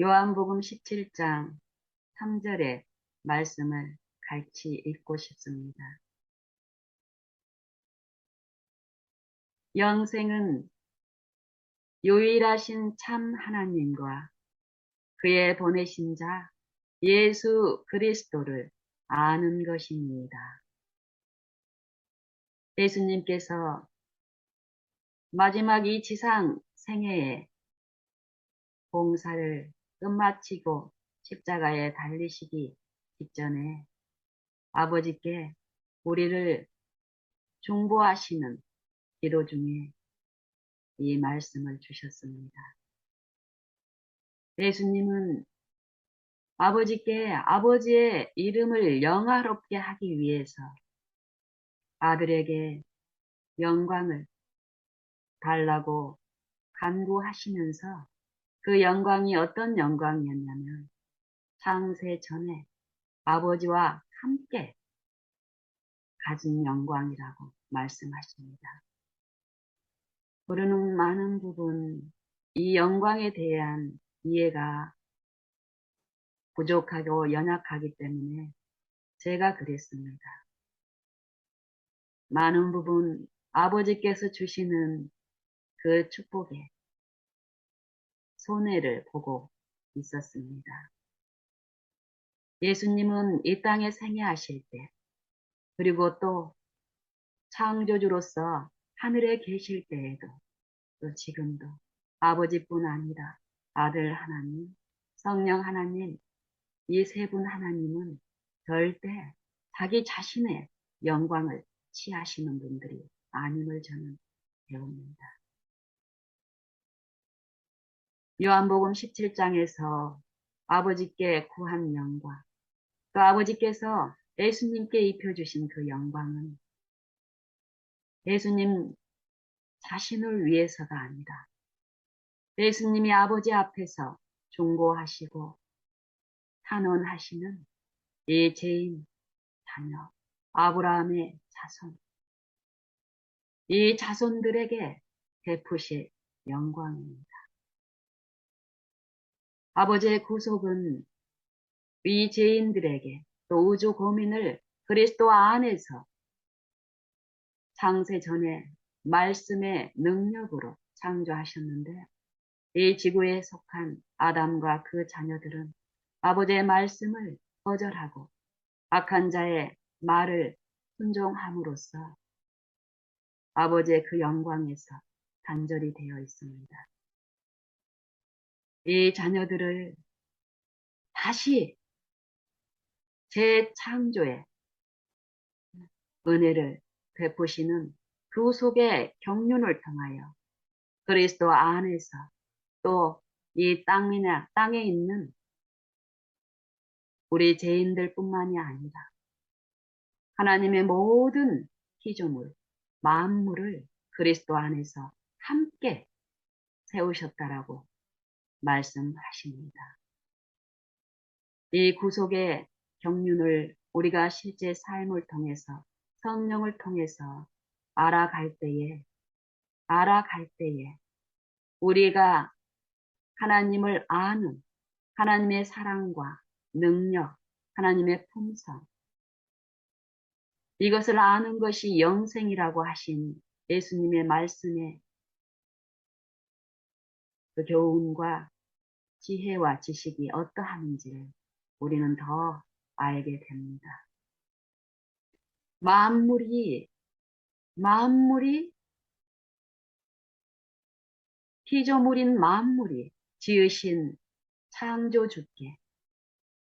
요한복음 17장 3절의 말씀을 같이 읽고 싶습니다. 영생은 유일하신 참 하나님과 그의 보내신 자 예수 그리스도를 아는 것입니다. 예수님께서 마지막 이 지상 생애에 봉사를 끝마치고 십자가에 달리시기 직전에 아버지께 우리를 중보하시는 기도 중에 이 말씀을 주셨습니다. 예수님은 아버지께 아버지의 이름을 영화롭게 하기 위해서 아들에게 영광을 달라고 간구하시면서 그 영광이 어떤 영광이었냐면 창세 전에 아버지와 함께 가진 영광이라고 말씀하십니다. 우리는 많은 부분 이 영광에 대한 이해가 부족하고 연약하기 때문에 제가 그랬습니다. 많은 부분 아버지께서 주시는 그 축복에 손해를 보고 있었습니다. 예수님은 이 땅에 생애하실 때 그리고 또 창조주로서 하늘에 계실 때에도 또 지금도 아버지뿐 아니라 아들 하나님, 성령 하나님, 이 세 분 하나님은 절대 자기 자신의 영광을 취하시는 분들이 아님을 저는 배웁니다. 요한복음 17장에서 아버지께 구한 영광, 또 아버지께서 예수님께 입혀주신 그 영광은 예수님 자신을 위해서가 아니라 예수님이 아버지 앞에서 중보하시고 탄원하시는 이 죄인 자녀 아브라함의 자손, 이 자손들에게 베푸실 영광입니다. 아버지의 구속은 이 죄인들에게 또 우주 고민을 그리스도 안에서 창세 전에 말씀의 능력으로 창조하셨는데 이 지구에 속한 아담과 그 자녀들은 아버지의 말씀을 거절하고 악한 자의 말을 순종함으로써 아버지의 그 영광에서 단절이 되어 있습니다. 이 자녀들을 다시 재창조의 은혜를 베푸시는 구속의 경륜을 통하여 그리스도 안에서 또 이 땅에 있는 우리 죄인들 뿐만이 아니라 하나님의 모든 피조물, 만물을 그리스도 안에서 함께 세우셨다라고 말씀하십니다. 이 구속의 경륜을 우리가 실제 삶을 통해서 성령을 통해서 알아갈 때에 우리가 하나님을 아는 하나님의 사랑과 능력, 하나님의 품성, 이것을 아는 것이 영생이라고 하신 예수님의 말씀에 그 교훈과 지혜와 지식이 어떠한지를 우리는 더 알게 됩니다. 만물이 피조물인 만물이 지으신 창조주께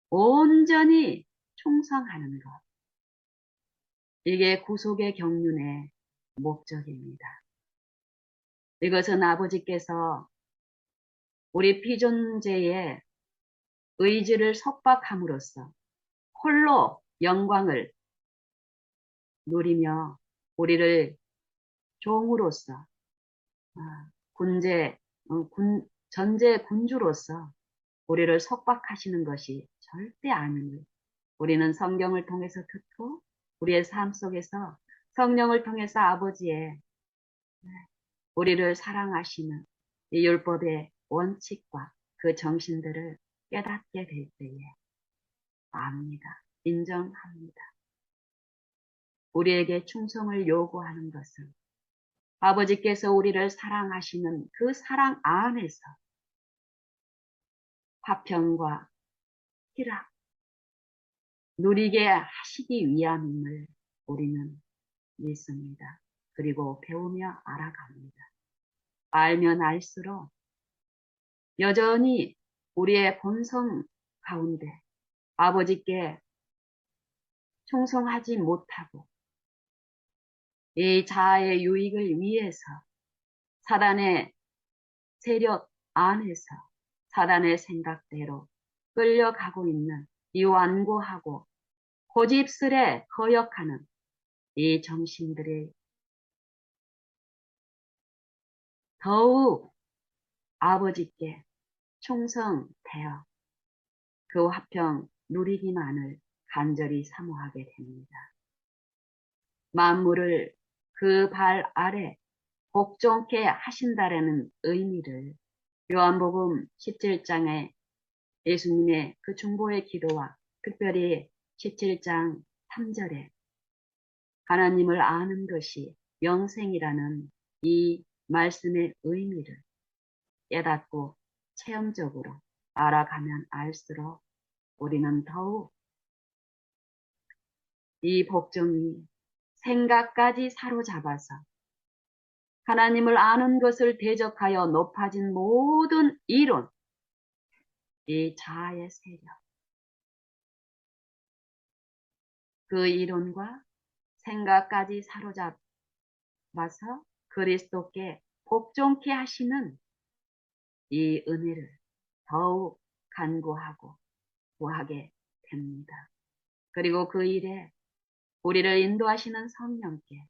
온전히 충성하는 것. 이게 구속의 경륜의 목적입니다. 이것은 아버지께서 우리 피존재의 의지를 속박함으로써 홀로 영광을 누리며 우리를 종으로서 전제 군주로서 우리를 속박하시는 것이 절대 아님을 우리는 성경을 통해서 듣고 우리의 삶 속에서 성령을 통해서 아버지의 우리를 사랑하시는 이 율법의 원칙과 그 정신들을 깨닫게 될 때에 압니다. 인정합니다. 우리에게 충성을 요구하는 것은 아버지께서 우리를 사랑하시는 그 사랑 안에서 화평과 희락 누리게 하시기 위함임을 우리는 믿습니다. 그리고 배우며 알아갑니다. 알면 알수록 여전히 우리의 본성 가운데 아버지께 충성하지 못하고 이 자아의 유익을 위해서 사단의 세력 안에서 사단의 생각대로 끌려가고 있는 이 완고하고 고집스레 거역하는 이 정신들이 더욱 아버지께 충성되어 그 화평 누리기만을 간절히 사모하게 됩니다. 만물을 그 발 아래 복종케 하신다라는 의미를 요한복음 17장에 예수님의 그 중보의 기도와 특별히 17장 3절에 하나님을 아는 것이 영생이라는 이 말씀의 의미를 깨닫고 체험적으로 알아가면 알수록 우리는 더욱 이 복종이 생각까지 사로잡아서 하나님을 아는 것을 대적하여 높아진 모든 이론, 이 자아의 세력, 그 이론과 생각까지 사로잡아서 그리스도께 복종케 하시는 이 은혜를 더욱 간구하고 구하게 됩니다. 그리고 그 일에 우리를 인도하시는 성령께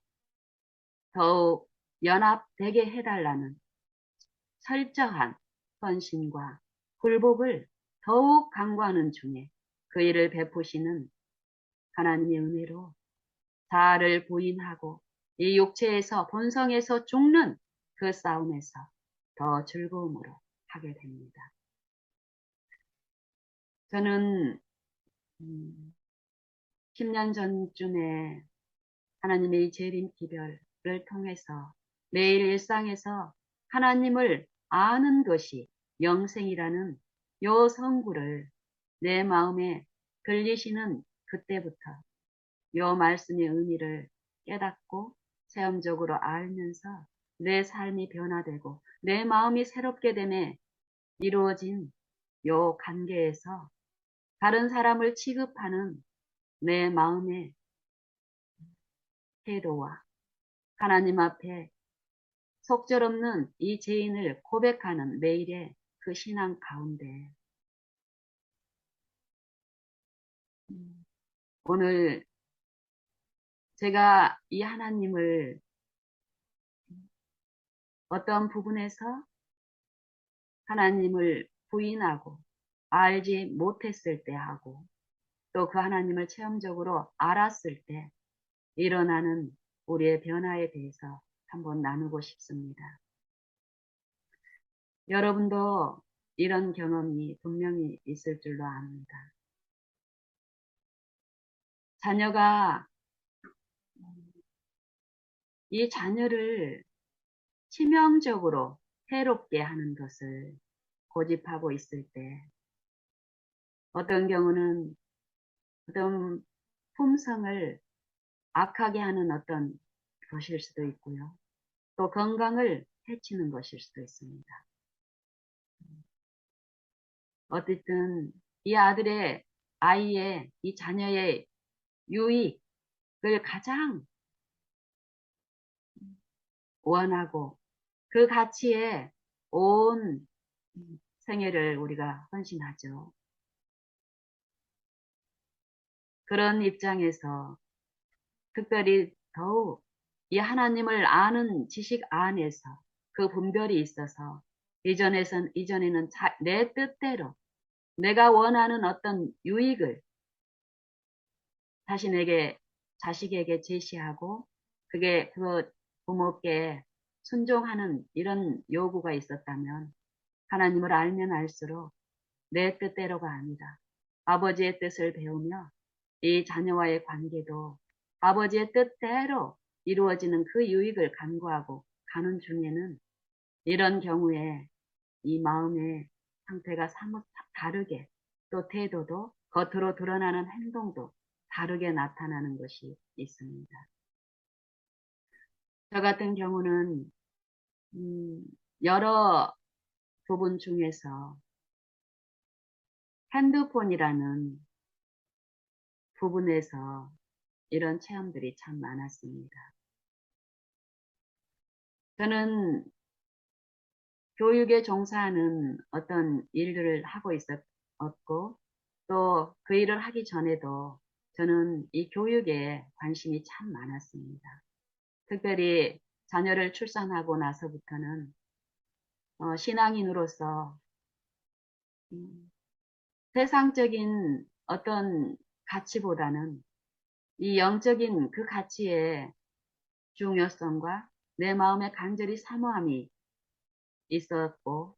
더욱 연합되게 해달라는 철저한 헌신과 굴복을 더욱 강구하는 중에 그 일을 베푸시는 하나님의 은혜로 자아를 부인하고 이 육체에서 본성에서 죽는 그 싸움에서 더 즐거움으로 하게 됩니다. 저는 10년 전쯤에 하나님의 재림 기별을 통해서 매일 일상에서 하나님을 아는 것이 영생이라는 요 성구를 내 마음에 들리시는 그때부터 요 말씀의 의미를 깨닫고 체험적으로 알면서 내 삶이 변화되고 내 마음이 새롭게 되매 이루어진 요 관계에서 다른 사람을 취급하는 내 마음의 태도와 하나님 앞에 속절없는 이 죄인을 고백하는 매일의 그 신앙 가운데 오늘 제가 이 하나님을 어떤 부분에서 하나님을 부인하고 알지 못했을 때 하고 또 그 하나님을 체험적으로 알았을 때 일어나는 우리의 변화에 대해서 한번 나누고 싶습니다. 여러분도 이런 경험이 분명히 있을 줄로 압니다. 자녀가 이 자녀를 치명적으로 해롭게 하는 것을 고집하고 있을 때 어떤 경우는 어떤 품성을 악하게 하는 어떤 것일 수도 있고요. 또 건강을 해치는 것일 수도 있습니다. 어쨌든 이 아이의 이 자녀의 유익을 가장 원하고 그 가치에 온 생애를 우리가 헌신하죠. 그런 입장에서 특별히 더욱 이 하나님을 아는 지식 안에서 그 분별이 있어서 이전에는 내 뜻대로 내가 원하는 어떤 유익을 자식에게 제시하고 그게 그 부모께 순종하는 이런 요구가 있었다면 하나님을 알면 알수록 내 뜻대로가 아니라 아버지의 뜻을 배우며 이 자녀와의 관계도 아버지의 뜻대로 이루어지는 그 유익을 간구하고 가는 중에는 이런 경우에 이 마음의 상태가 사뭇 다르게 또 태도도 겉으로 드러나는 행동도 다르게 나타나는 것이 있습니다. 저 같은 경우는 여러 부분 중에서 핸드폰이라는 부분에서 이런 체험들이 참 많았습니다. 저는 교육에 종사하는 어떤 일들을 하고 있었고 또 그 일을 하기 전에도 저는 이 교육에 관심이 참 많았습니다. 특별히 자녀를 출산하고 나서부터는 신앙인으로서 세상적인 어떤 가치보다는 이 영적인 그 가치의 중요성과 내 마음에 간절히 사모함이 있었고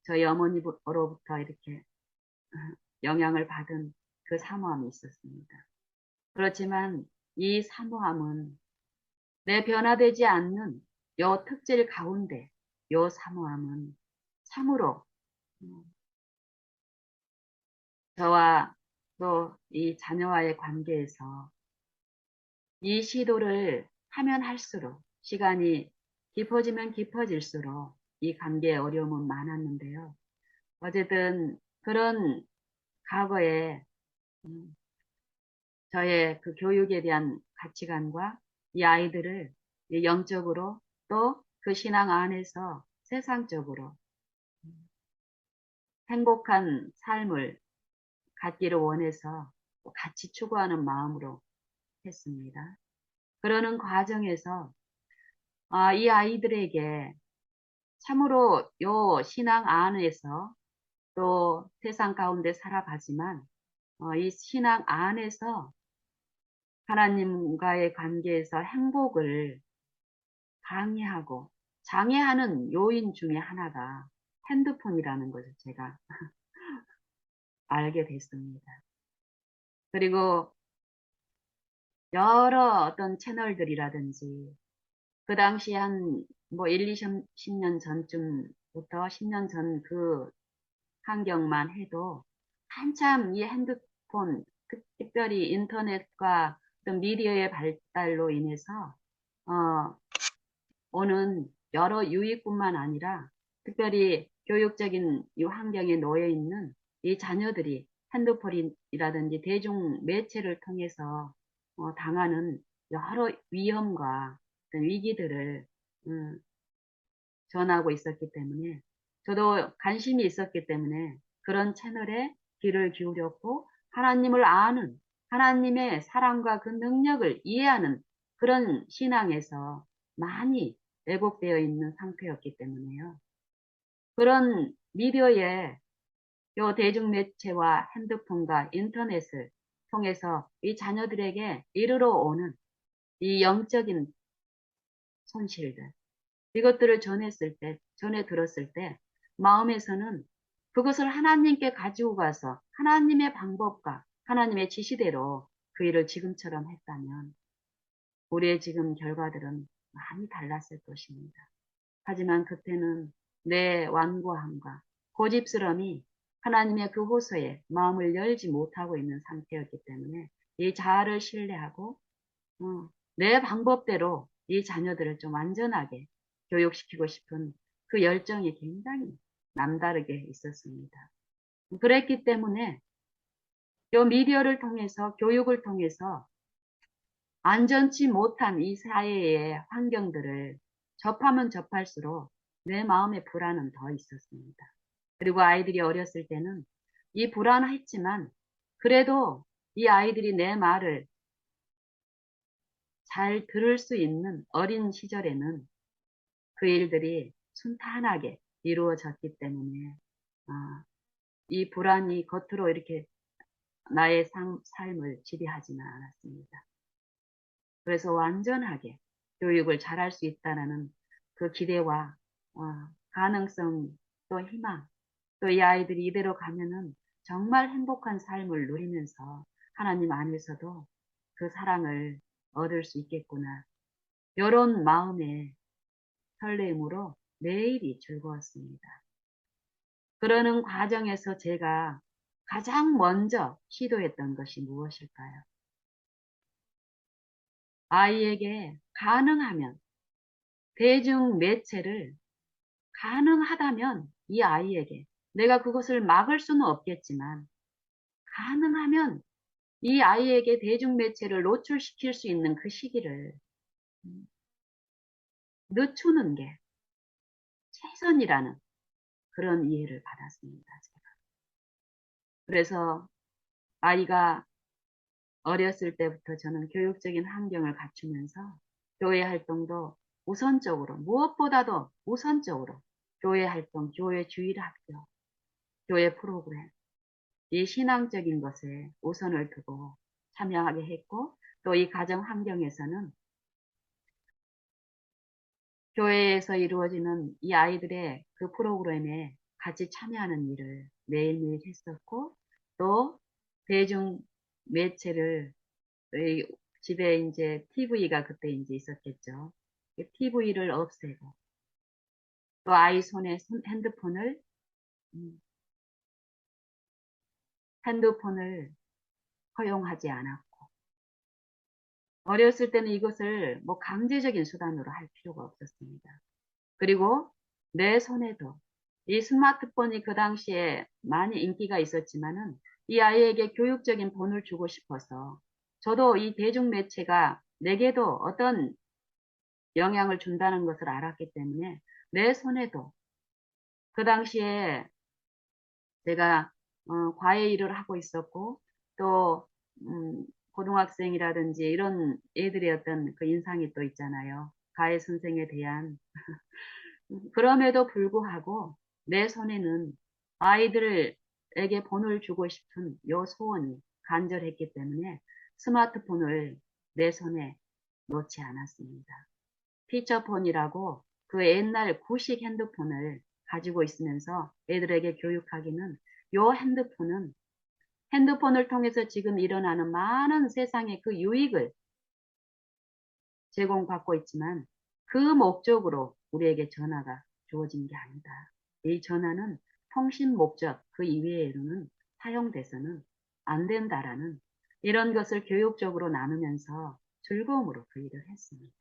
저희 어머니로부터 이렇게 영향을 받은 그 사모함이 있었습니다. 그렇지만 이 사모함은 내 변화되지 않는 요 특질 가운데 요 사모함은 참으로 저와 또 이 자녀와의 관계에서 이 시도를 하면 할수록 시간이 깊어지면 깊어질수록 이 관계의 어려움은 많았는데요. 어쨌든 그런 과거에 저의 그 교육에 대한 가치관과 이 아이들을 영적으로 또 그 신앙 안에서 세상적으로 행복한 삶을 갖기를 원해서 같이 추구하는 마음으로 했습니다. 그러는 과정에서 이 아이들에게 참으로 요 신앙 안에서 또 세상 가운데 살아가지만 이 신앙 안에서 하나님과의 관계에서 행복을 방해하고 장애하는 요인 중에 하나가 핸드폰이라는 것을 제가 알게 됐습니다. 그리고 여러 어떤 채널들이라든지 그 당시 한 뭐 1, 10년 전쯤부터 10년 전 그 환경만 해도 한참 이 핸드폰, 특별히 인터넷과 어떤 미디어의 발달로 인해서 오는 여러 유익뿐만 아니라 특별히 교육적인 이 환경에 놓여 있는 이 자녀들이 핸드폰이라든지 대중 매체를 통해서 당하는 여러 위험과 어떤 위기들을 전하고 있었기 때문에 저도 관심이 있었기 때문에 그런 채널에 귀를 기울였고 하나님을 아는 하나님의 사랑과 그 능력을 이해하는 그런 신앙에서 많이 왜곡되어 있는 상태였기 때문에요. 그런 미디어의 요 대중매체와 핸드폰과 인터넷을 통해서 이 자녀들에게 이르러 오는 이 영적인 손실들, 이것들을 전해 들었을 때, 마음에서는 그것을 하나님께 가지고 가서 하나님의 방법과 하나님의 지시대로 그 일을 지금처럼 했다면, 우리의 지금 결과들은 많이 달랐을 것입니다. 하지만 그때는 내 완고함과 고집스러움이 하나님의 그 호소에 마음을 열지 못하고 있는 상태였기 때문에 이 자아를 신뢰하고 내 방법대로 이 자녀들을 좀 안전하게 교육시키고 싶은 그 열정이 굉장히 남다르게 있었습니다. 그랬기 때문에 이 미디어를 통해서 교육을 통해서 안전치 못한 이 사회의 환경들을 접하면 접할수록 내 마음의 불안은 더 있었습니다. 그리고 아이들이 어렸을 때는 이 불안했지만 그래도 이 아이들이 내 말을 잘 들을 수 있는 어린 시절에는 그 일들이 순탄하게 이루어졌기 때문에 이 불안이 겉으로 이렇게 나의 삶을 지배하지는 않았습니다. 그래서 완전하게 교육을 잘할 수 있다는 그 기대와 가능성 또 희망, 또 이 아이들이 이대로 가면은 정말 행복한 삶을 누리면서 하나님 안에서도 그 사랑을 얻을 수 있겠구나. 이런 마음의 설레임으로 매일이 즐거웠습니다. 그러는 과정에서 제가 가장 먼저 시도했던 것이 무엇일까요? 아이에게 가능하면 대중 매체를 가능하다면 이 아이에게 내가 그것을 막을 수는 없겠지만 가능하면 이 아이에게 대중매체를 노출시킬 수 있는 그 시기를 늦추는 게 최선이라는 그런 이해를 받았습니다. 제가. 그래서 아이가 어렸을 때부터 저는 교육적인 환경을 갖추면서 교회 활동도 우선적으로 무엇보다도 우선적으로 교회 활동, 교회 주일학교, 교회 프로그램 이 신앙적인 것에 우선을 두고 참여하게 했고 또 이 가정 환경에서는 교회에서 이루어지는 이 아이들의 그 프로그램에 같이 참여하는 일을 매일매일 했었고 또 대중 매체를 집에 이제 TV가 그때 이제 있었겠죠. TV를 없애고 또 아이 손에 핸드폰을 음, 핸드폰을 허용하지 않았고 어렸을 때는 이것을 뭐 강제적인 수단으로 할 필요가 없었습니다. 그리고 내 손에도 이 스마트폰이 그 당시에 많이 인기가 있었지만은 이 아이에게 교육적인 본을 주고 싶어서 저도 이 대중매체가 내게도 어떤 영향을 준다는 것을 알았기 때문에 내 손에도 그 당시에 제가 과외 일을 하고 있었고 또 고등학생이라든지 이런 애들의 어떤 그 인상이 또 있잖아요. 과외 선생에 대한 그럼에도 불구하고 내 손에는 아이들에게 본을 주고 싶은 요 소원이 간절했기 때문에 스마트폰을 내 손에 놓지 않았습니다. 피처폰이라고 그 옛날 구식 핸드폰을 가지고 있으면서 애들에게 교육하기는 요 핸드폰을 통해서 지금 일어나는 많은 세상의 그 유익을 제공받고 있지만 그 목적으로 우리에게 전화가 주어진 게 아니다. 이 전화는 통신 목적 그 이외로는 사용돼서는 안 된다라는 이런 것을 교육적으로 나누면서 즐거움으로 그 일을 했습니다.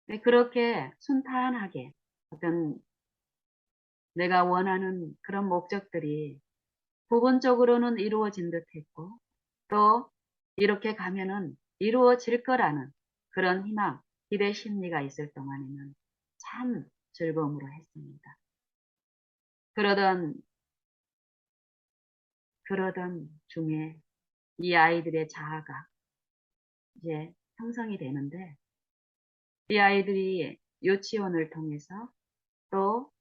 네, 그렇게 순탄하게 어떤 내가 원하는 그런 목적들이 부분적으로는 이루어진 듯 했고 또 이렇게 가면은 이루어질 거라는 그런 희망, 기대 심리가 있을 동안에는 참 즐거움으로 했습니다. 그러던 중에 이 아이들의 자아가 이제 형성이 되는데 이 아이들이 유치원을 통해서 또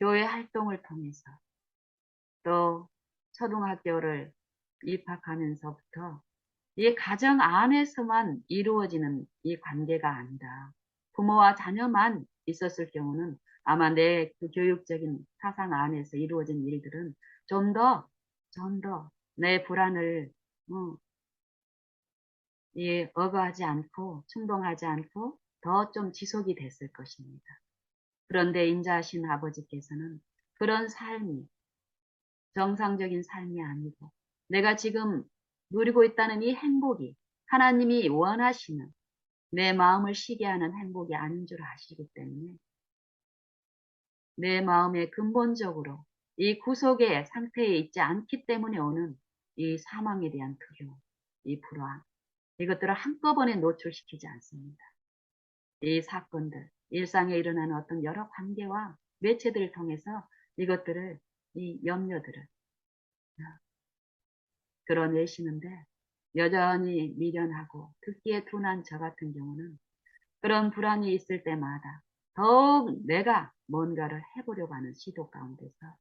교회 활동을 통해서 또 초등학교를 입학하면서부터 이 가정 안에서만 이루어지는 이 관계가 아니라 부모와 자녀만 있었을 경우는 아마 내 그 교육적인 사상 안에서 이루어진 일들은 좀 더 내 불안을 억압하지 않고 충동하지 않고 더 좀 지속이 됐을 것입니다. 그런데 인자하신 아버지께서는 그런 삶이 정상적인 삶이 아니고 내가 지금 누리고 있다는 이 행복이 하나님이 원하시는 내 마음을 쉬게 하는 행복이 아닌 줄 아시기 때문에 내 마음에 근본적으로 이 구속의 상태에 있지 않기 때문에 오는 이 사망에 대한 두려움, 이 불안, 이것들을 한꺼번에 노출시키지 않습니다. 이 사건들, 일상에 일어나는 어떤 여러 관계와 매체들을 통해서 이것들을, 이 염려들을 드러내시는데 여전히 미련하고 듣기에 둔한 저 같은 경우는 그런 불안이 있을 때마다 더욱 내가 뭔가를 해보려고 하는 시도 가운데서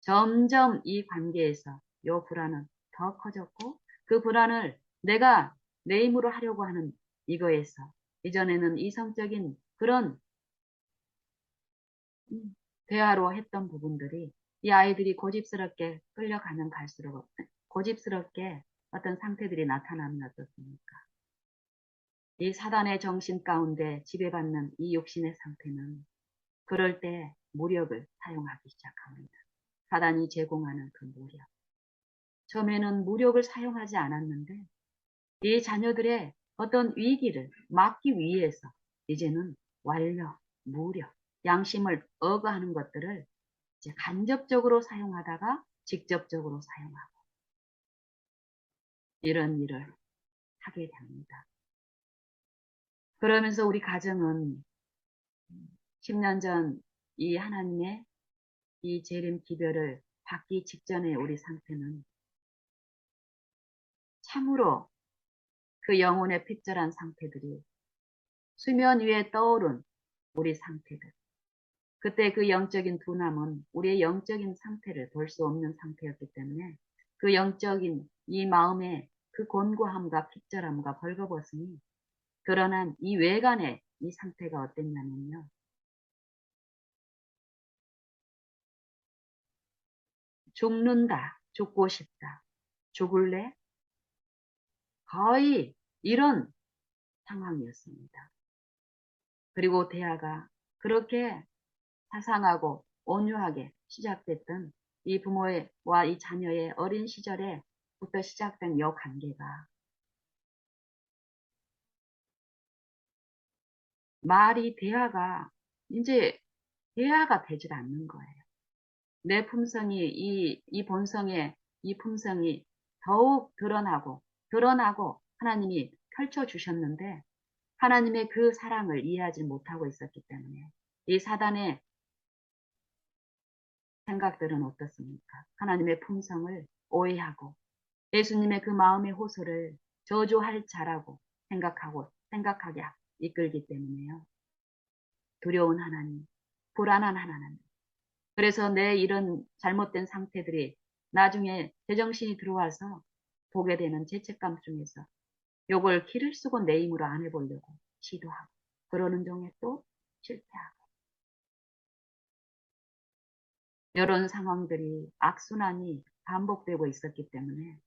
점점 이 관계에서 이 불안은 더 커졌고 그 불안을 내가 내 힘으로 하려고 하는 이거에서 이전에는 이성적인 그런 대화로 했던 부분들이 이 아이들이 고집스럽게 끌려가면 갈수록 고집스럽게 어떤 상태들이 나타나면 어떻습니까? 이 사단의 정신 가운데 지배받는 이 육신의 상태는 그럴 때 무력을 사용하기 시작합니다. 사단이 제공하는 그 무력. 처음에는 무력을 사용하지 않았는데 이 자녀들의 어떤 위기를 막기 위해서 이제는 완력, 무력, 양심을 억어하는 것들을 이제 간접적으로 사용하다가 직접적으로 사용하고 이런 일을 하게 됩니다. 그러면서 우리 가정은 10년 전 이 하나님의 이 재림 기별을 받기 직전의 우리 상태는 참으로 그 영혼의 핏절한 상태들이 수면 위에 떠오른 우리 상태들. 그때 그 영적인 둔함은 우리의 영적인 상태를 볼 수 없는 상태였기 때문에 그 영적인 이 마음의 그 곤고함과 핏절함과 벌거벗음이 드러난 이 외관의 이 상태가 어땠냐면요. 죽는다, 죽고 싶다, 죽을래? 거의 이런 상황이었습니다. 그리고 대화가 그렇게 자상하고 온유하게 시작됐던 이 부모와 이 자녀의 어린 시절에부터 시작된 이 관계가 말이 대화가 이제 대화가 되질 않는 거예요. 내 품성이 이 본성의 이 품성이 더욱 드러나고 하나님이 펼쳐주셨는데 하나님의 그 사랑을 이해하지 못하고 있었기 때문에 이 사단의 생각들은 어떻습니까? 하나님의 품성을 오해하고 예수님의 그 마음의 호소를 저주할 자라고 생각하게 이끌기 때문에요. 두려운 하나님, 불안한 하나님. 그래서 내 이런 잘못된 상태들이 나중에 제정신이 들어와서 보게 되는 죄책감 중에서 요걸 기를 쓰고 내 힘으로 안 해보려고 시도하고 그러는 중에 또 실패하고 이런 상황들이 악순환이 반복되고 있었기 때문에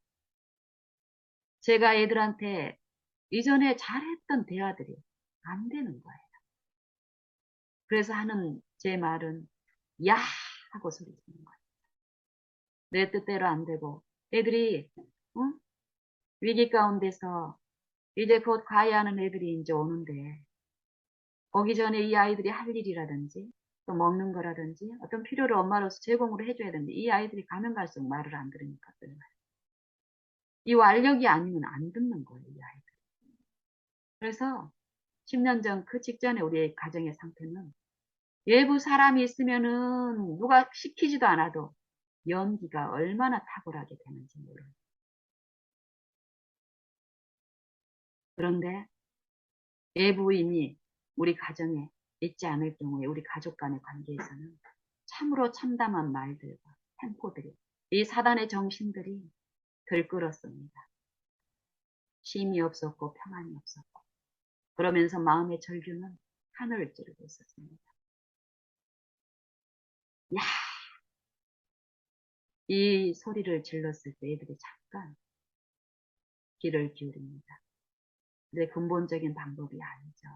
제가 애들한테 이전에 잘했던 대화들이 안 되는 거예요. 그래서 하는 제 말은 야 하고 소리 지르는 거예요. 내 뜻대로 안 되고 애들이 응? 위기 가운데서 이제 곧 가야 하는 애들이 이제 오는데 오기 전에 이 아이들이 할 일이라든지 또 먹는 거라든지 어떤 필요를 엄마로서 제공을 해줘야 되는데 이 아이들이 가면 갈수록 말을 안 들으니까 이 완력이 아니면 안 듣는 거예요, 이 아이들. 그래서 10년 전 그 직전에 우리의 가정의 상태는 외부 사람이 있으면은 누가 시키지도 않아도 연기가 얼마나 탁월하게 되는지 모르는. 그런데 외부인이 우리 가정에 있지 않을 경우에 우리 가족 간의 관계에서는 참으로 참담한 말들과 템포들이 이 사단의 정신들이 들끓었습니다. 쉼이 없었고 평안이 없었고 그러면서 마음의 절규는 하늘을 찌르고 있었습니다. 야, 이 소리를 질렀을 때 애들이 잠깐 귀를 기울입니다. 근데 근본적인 방법이 아니죠.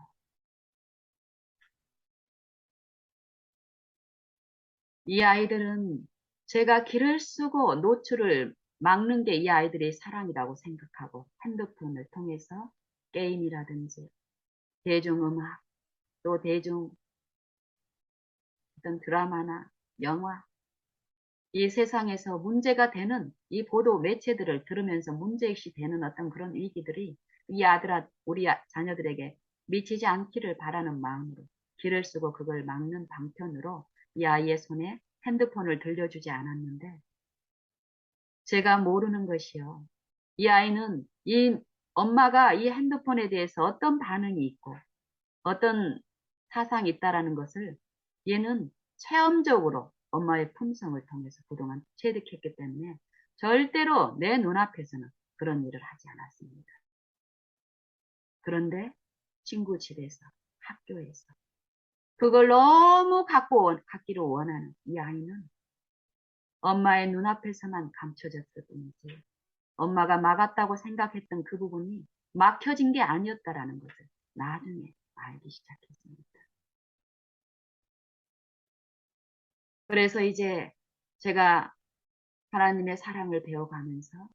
이 아이들은 제가 길을 쓰고 노출을 막는 게 이 아이들의 사랑이라고 생각하고 핸드폰을 통해서 게임이라든지 대중음악 또 대중 어떤 드라마나 영화 이 세상에서 문제가 되는 이 보도 매체들을 들으면서 문제의식이 되는 어떤 그런 위기들이 우리 자녀들에게 미치지 않기를 바라는 마음으로 길을 쓰고 그걸 막는 방편으로 이 아이의 손에 핸드폰을 들려주지 않았는데 제가 모르는 것이요. 이 아이는 이 엄마가 이 핸드폰에 대해서 어떤 반응이 있고 어떤 사상이 있다라는 것을 얘는 체험적으로 엄마의 품성을 통해서 그동안 체득했기 때문에 절대로 내 눈앞에서는 그런 일을 하지 않았습니다. 그런데 친구 집에서, 학교에서, 그걸 너무 갖기를 원하는 이 아이는 엄마의 눈앞에서만 감춰졌을 뿐이지 엄마가 막았다고 생각했던 그 부분이 막혀진 게 아니었다라는 것을 나중에 알기 시작했습니다. 그래서 이제 제가 하나님의 사랑을 배워가면서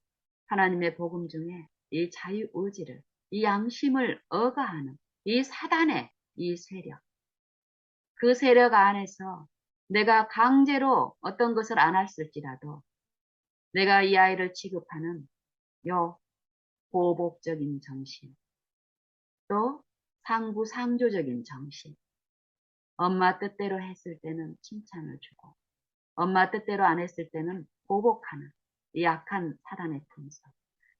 하나님의 복음 중에 이 자유의지를, 이 양심을 억압하는 이 사단의 이 세력, 그 세력 안에서 내가 강제로 어떤 것을 안 했을지라도 내가 이 아이를 취급하는 요 보복적인 정신, 또 상부상조적인 정신, 엄마 뜻대로 했을 때는 칭찬을 주고 엄마 뜻대로 안 했을 때는 보복하는 이 약한 사단의 품성.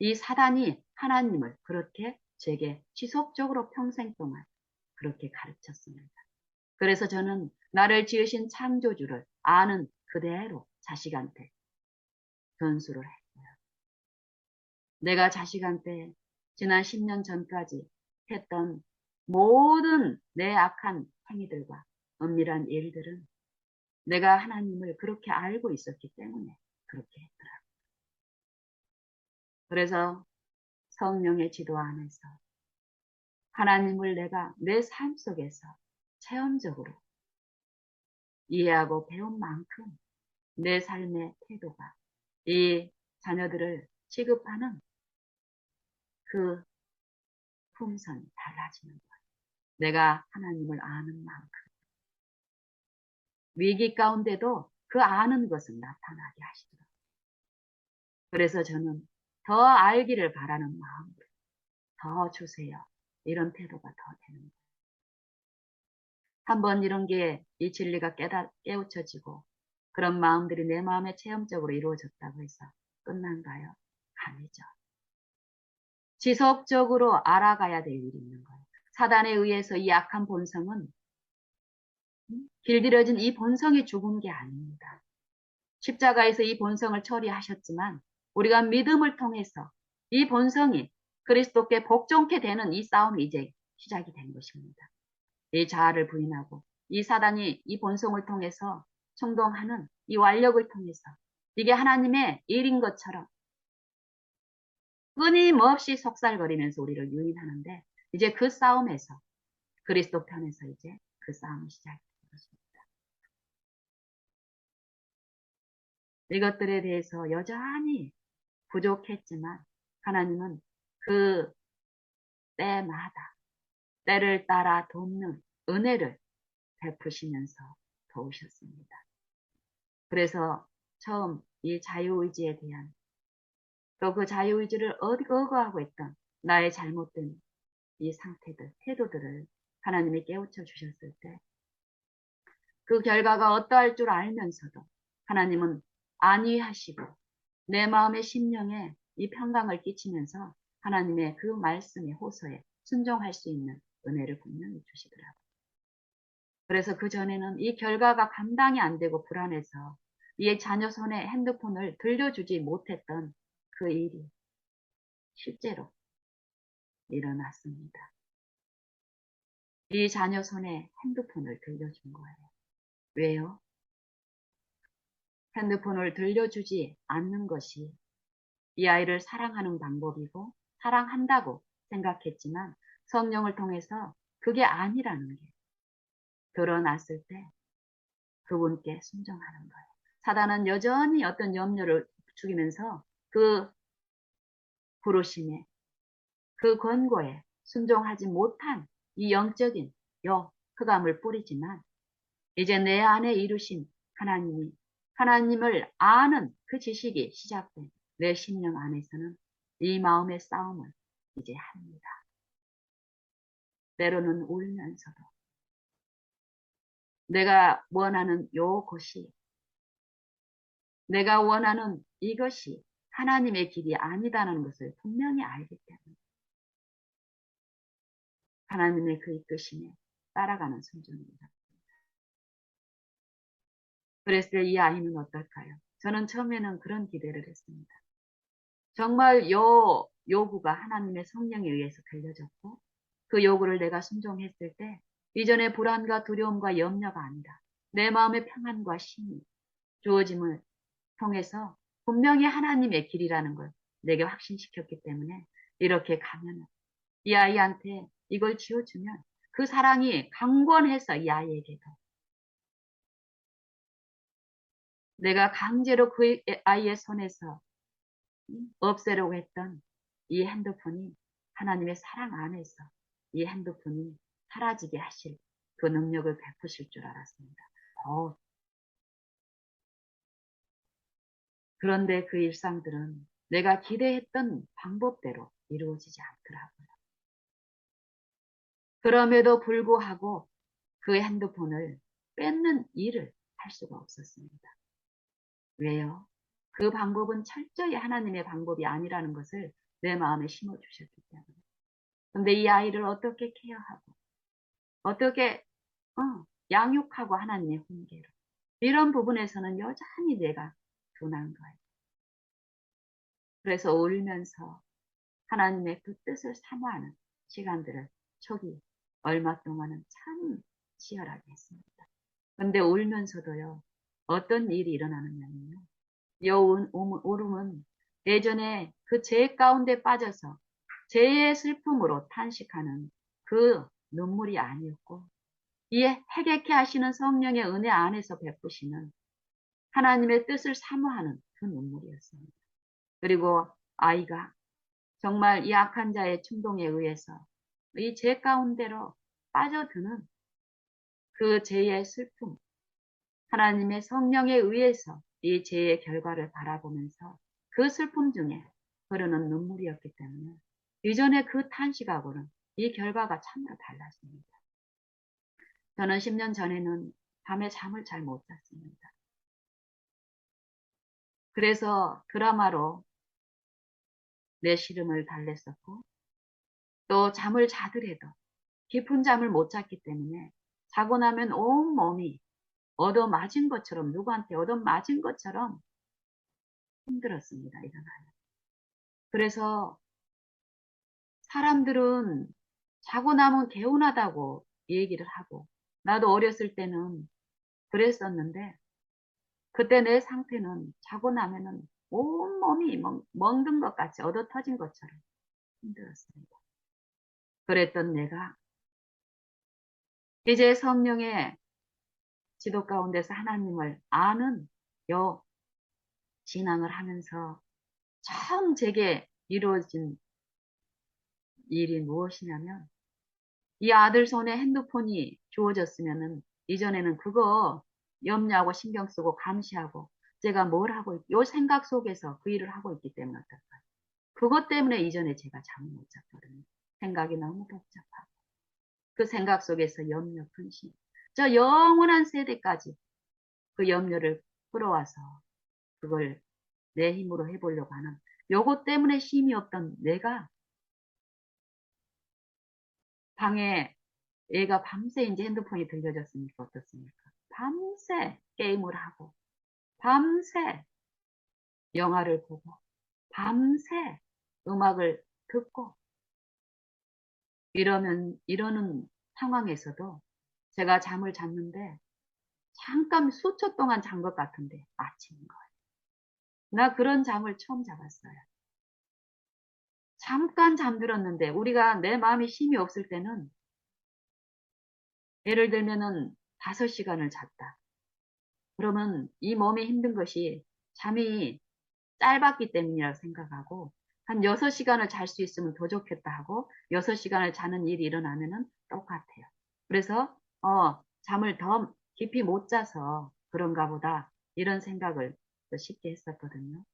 이 사단이 하나님을 그렇게 제게 지속적으로 평생 동안 그렇게 가르쳤습니다. 그래서 저는 나를 지으신 창조주를 아는 그대로 자식한테 전수를 했어요. 내가 자식한테 지난 10년 전까지 했던 모든 내 악한 행위들과 은밀한 일들은 내가 하나님을 그렇게 알고 있었기 때문에 그렇게 했더라고요. 그래서 성령의 지도 안에서 하나님을 내가 내 삶 속에서 체험적으로 이해하고 배운 만큼 내 삶의 태도가 이 자녀들을 취급하는 그 품선이 달라지는 거예요. 내가 하나님을 아는 만큼. 위기 가운데도 그 아는 것은 나타나게 하시더라고요. 그래서 저는 더 알기를 바라는 마음으로 더 주세요. 이런 태도가 더 되는 거예요. 한번 이런 게 이 진리가 깨우쳐지고 그런 마음들이 내 마음에 체험적으로 이루어졌다고 해서 끝난가요? 아니죠. 지속적으로 알아가야 될 일이 있는 거예요. 사단에 의해서 이 악한 본성은 길들여진 이 본성이 죽은 게 아닙니다. 십자가에서 이 본성을 처리하셨지만 우리가 믿음을 통해서 이 본성이 그리스도께 복종케 되는 이 싸움이 이제 시작이 된 것입니다. 이 자아를 부인하고 이 사단이 이 본성을 통해서 충동하는 이 완력을 통해서 이게 하나님의 일인 것처럼 끊임없이 속살거리면서 우리를 유인하는데 이제 그 싸움에서 그리스도 편에서 이제 그 싸움이 시작된 것입니다. 이것들에 대해서 여전히 부족했지만 하나님은 그 때마다 때를 따라 돕는 은혜를 베푸시면서 도우셨습니다. 그래서 처음 이 자유의지에 대한 또 그 자유의지를 억압하고 있던 나의 잘못된 이 상태들, 태도들을 하나님이 깨우쳐 주셨을 때 그 결과가 어떠할 줄 알면서도 하나님은 안위하시고 내 마음의 심령에 이 평강을 끼치면서 하나님의 그 말씀의 호소에 순종할 수 있는 은혜를 분명히 주시더라고요. 그래서 그 전에는 이 결과가 감당이 안 되고 불안해서 이 자녀 손에 핸드폰을 들려주지 못했던 그 일이 실제로 일어났습니다. 이 자녀 손에 핸드폰을 들려준 거예요. 왜요? 핸드폰을 들려주지 않는 것이 이 아이를 사랑하는 방법이고 사랑한다고 생각했지만 성령을 통해서 그게 아니라는 게 드러났을 때 그분께 순종하는 거예요. 사단은 여전히 어떤 염려를 죽이면서 그 부르심에 그 권고에 순종하지 못한 이 영적인 흑암을 뿌리지만 이제 내 안에 이루신 하나님을 아는 그 지식이 시작된 내 심령 안에서는 이 마음의 싸움을 이제 합니다. 때로는 울면서도 내가 원하는 요것이 내가 원하는 이것이 하나님의 길이 아니다라는 것을 분명히 알기 때문에 하나님의 그 이끄심에 따라가는 순종입니다. 그랬을 때 이 아이는 어떨까요? 저는 처음에는 그런 기대를 했습니다. 정말 요구가 하나님의 성령에 의해서 들려졌고 그 요구를 내가 순종했을 때 이전의 불안과 두려움과 염려가 아니라 내 마음의 평안과 힘이 주어짐을 통해서 분명히 하나님의 길이라는 걸 내게 확신시켰기 때문에 이렇게 가면 이 아이한테 이걸 쥐어주면 그 사랑이 강권해서 이 아이에게도 내가 강제로 그 아이의 손에서 없애려고 했던 이 핸드폰이 하나님의 사랑 안에서 이 핸드폰이 사라지게 하실 그 능력을 베푸실 줄 알았습니다. 그런데 그 일상들은 내가 기대했던 방법대로 이루어지지 않더라고요. 그럼에도 불구하고 그 핸드폰을 뺏는 일을 할 수가 없었습니다. 왜요? 그 방법은 철저히 하나님의 방법이 아니라는 것을 내 마음에 심어주셨기 때문에. 근데 이 아이를 어떻게 케어하고, 어떻게, 양육하고 하나님의 훈계로. 이런 부분에서는 여전히 내가 둔한 거예요. 그래서 울면서 하나님의 그 뜻을 사모하는 시간들을 초기 얼마 동안은 참 치열하게 했습니다. 근데 울면서도요, 어떤 일이 일어나느냐면요. 울음은 예전에 그 죄 가운데 빠져서 죄의 슬픔으로 탄식하는 그 눈물이 아니었고, 이에 해결케 하시는 성령의 은혜 안에서 베푸시는 하나님의 뜻을 사모하는 그 눈물이었습니다. 그리고 아이가 정말 이 악한 자의 충동에 의해서 이 죄 가운데로 빠져드는 그 죄의 슬픔, 하나님의 성령에 의해서 이 죄의 결과를 바라보면서 그 슬픔 중에 흐르는 눈물이었기 때문에 이전의 그 탄식하고는 이 결과가 참으로 달랐습니다. 저는 10년 전에는 밤에 잠을 잘 못 잤습니다. 그래서 드라마로 내 시름을 달랬었고 또 잠을 자더라도 깊은 잠을 못 잤기 때문에 자고 나면 온 몸이 얻어맞은 것처럼 누구한테 얻어맞은 것처럼 힘들었습니다. 일어나요. 그래서 사람들은 자고 나면 개운하다고 얘기를 하고 나도 어렸을 때는 그랬었는데 그때 내 상태는 자고 나면은 온몸이 멍든 것 같이 얻어 터진 것처럼 힘들었습니다. 그랬던 내가 이제 성령의 지도 가운데서 하나님을 아는 요 진앙을 하면서 처음 제게 이루어진 일이 무엇이냐면 이 아들 손에 핸드폰이 주어졌으면은 이전에는 그거 염려하고 신경 쓰고 감시하고 제가 뭘 하고 요 생각 속에서 그 일을 하고 있기 때문에 어떨까요? 그것 때문에 이전에 제가 잠을 못 잤거든요. 생각이 너무 복잡하고 그 생각 속에서 염려, 근심 저 영원한 세대까지 그 염려를 끌어와서 그걸 내 힘으로 해보려고 하는 요것 때문에 힘이 없던 내가 방에 애가 밤새 이제 핸드폰이 들려졌으니까 어떻습니까? 밤새 게임을 하고, 밤새 영화를 보고, 밤새 음악을 듣고, 이러는 상황에서도 제가 잠을 잤는데, 잠깐 수초 동안 잔 것 같은데, 아침인 거예요. 나 그런 잠을 처음 자봤어요. 잠깐 잠들었는데, 우리가 내 마음이 힘이 없을 때는, 예를 들면은 5시간을 잤다. 그러면 이 몸이 힘든 것이 잠이 짧았기 때문이라고 생각하고 한 6시간을 잘 수 있으면 더 좋겠다 하고 6시간을 자는 일이 일어나면은 똑같아요. 그래서 잠을 더 깊이 못 자서 그런가 보다 이런 생각을 쉽게 했었거든요.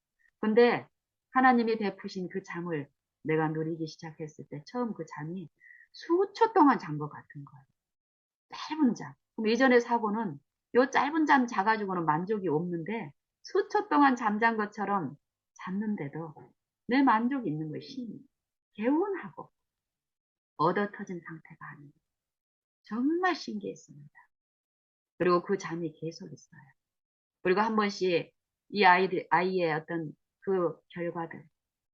근데 하나님이 베푸신 그 잠을 내가 누리기 시작했을 때 처음 그 잠이 수초 동안 잔 것 같은 거예요. 짧은 잠. 그럼 이전의 사고는 요 짧은 잠 자가지고는 만족이 없는데 수초 동안 잠잔 것처럼 잤는데도 내 만족이 있는 것이 개운하고 얻어터진 상태가 아닙니다. 정말 신기했습니다. 그리고 그 잠이 계속 있어요. 그리고 한 번씩 이 아이의 어떤 그 결과들,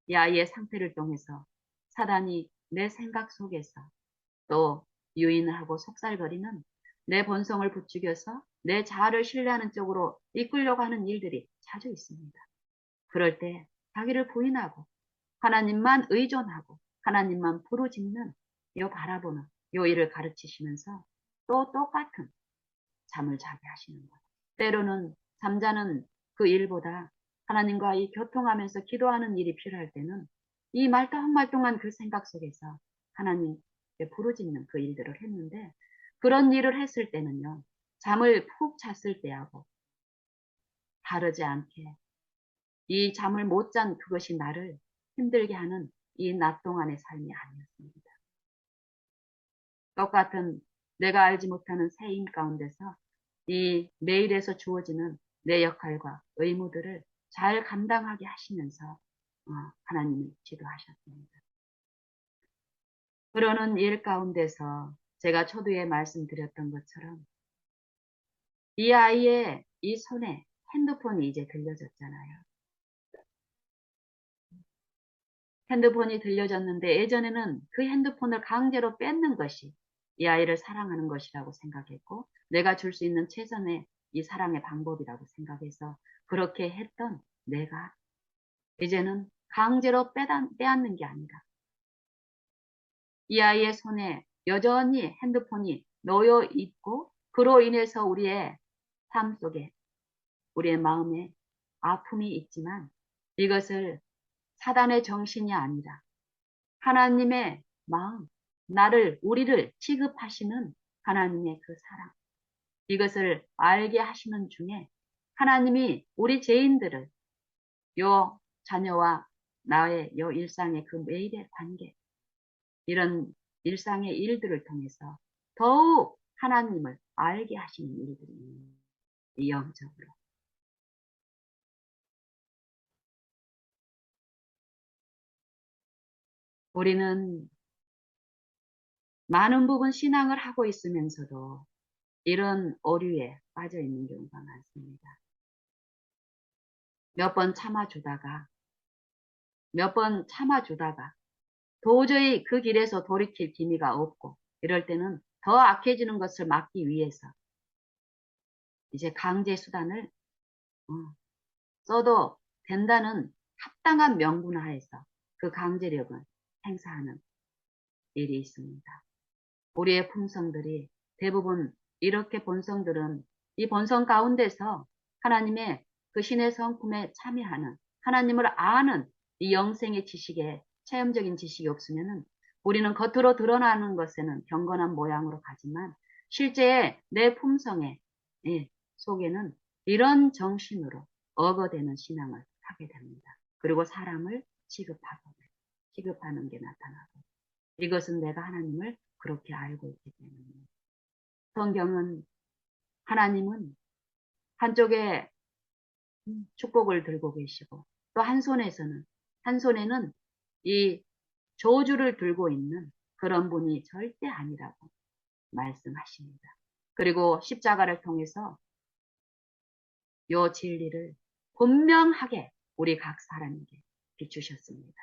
이 아이의 상태를 통해서 사단이 내 생각 속에서 또 유인하고 속살거리는 내 본성을 부추겨서 내 자아를 신뢰하는 쪽으로 이끌려고 하는 일들이 자주 있습니다. 그럴 때 자기를 부인하고 하나님만 의존하고 하나님만 부르짖는 요 바라보는 요 일을 가르치시면서 또 똑같은 잠을 자게 하시는 거예요. 때로는 잠자는 그 일보다 하나님과 이 교통하면서 기도하는 일이 필요할 때는 이 말똥말똥한 그 생각 속에서 하나님께 부르짖는 그 일들을 했는데 그런 일을 했을 때는요. 잠을 푹 잤을 때하고 다르지 않게 이 잠을 못 잔 그것이 나를 힘들게 하는 이 낮 동안의 삶이 아니었습니다. 똑같은 내가 알지 못하는 새임 가운데서 이 매일에서 주어지는 내 역할과 의무들을 잘 감당하게 하시면서 하나님이 지도하셨습니다. 그러는 일 가운데서 제가 초두에 말씀드렸던 것처럼 이 아이의 이 손에 핸드폰이 이제 들려졌잖아요. 핸드폰이 들려졌는데 예전에는 그 핸드폰을 강제로 뺏는 것이 이 아이를 사랑하는 것이라고 생각했고 내가 줄 수 있는 최선의 이 사랑의 방법이라고 생각해서 그렇게 했던 내가 이제는 강제로 빼앗는 게 아니라 이 아이의 손에 여전히 핸드폰이 놓여 있고 그로 인해서 우리의 삶 속에 우리의 마음에 아픔이 있지만 이것을 사단의 정신이 아니라 하나님의 마음, 우리를 취급하시는 하나님의 그 사랑, 이것을 알게 하시는 중에 하나님이 우리 죄인들을 요 자녀와 나의 요 일상의 그 매일의 관계, 이런 일상의 일들을 통해서 더욱 하나님을 알게 하시는 일들이 이 영적으로. 우리는 많은 부분 신앙을 하고 있으면서도 이런 오류에 빠져 있는 경우가 많습니다. 몇 번 참아주다가 도저히 그 길에서 돌이킬 기미가 없고 이럴 때는 더 악해지는 것을 막기 위해서 이제 강제 수단을 써도 된다는 합당한 명분하에서 그 강제력을 행사하는 일이 있습니다. 우리의 품성들이 대부분 이렇게 본성들은 이 본성 가운데서 하나님의 그 신의 성품에 참여하는 하나님을 아는 이 영생의 지식에 체험적인 지식이 없으면은 우리는 겉으로 드러나는 것에는 경건한 모양으로 가지만 실제 내 품성의 속에는 이런 정신으로 억어되는 신앙을 하게 됩니다. 그리고 사람을 취급하는 게 나타나고 이것은 내가 하나님을 그렇게 알고 있기 때문에 성경은 하나님은 한쪽에 축복을 들고 계시고 또 한 손에는 이 저주를 들고 있는 그런 분이 절대 아니라고 말씀하십니다. 그리고 십자가를 통해서 요 진리를 분명하게 우리 각 사람에게 비추셨습니다.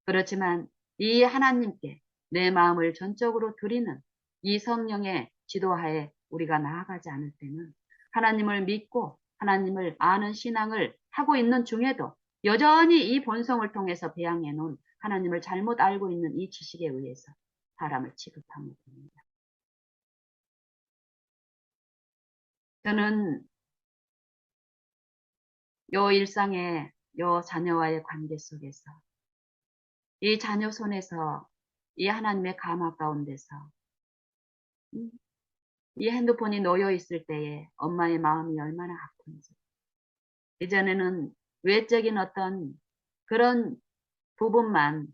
그렇지만 이 하나님께 내 마음을 전적으로 드리는 이 성령의 지도하에 우리가 나아가지 않을 때는 하나님을 믿고 하나님을 아는 신앙을 하고 있는 중에도 여전히 이 본성을 통해서 배양해 놓은 하나님을 잘못 알고 있는 이 지식에 의해서 사람을 취급하게 됩니다. 저는 요 일상의 요 자녀와의 관계 속에서 이 자녀 손에서 이 하나님의 감화 가운데서 이 핸드폰이 놓여 있을 때에 엄마의 마음이 얼마나 아픈지 이전에는 외적인 어떤 그런 부분만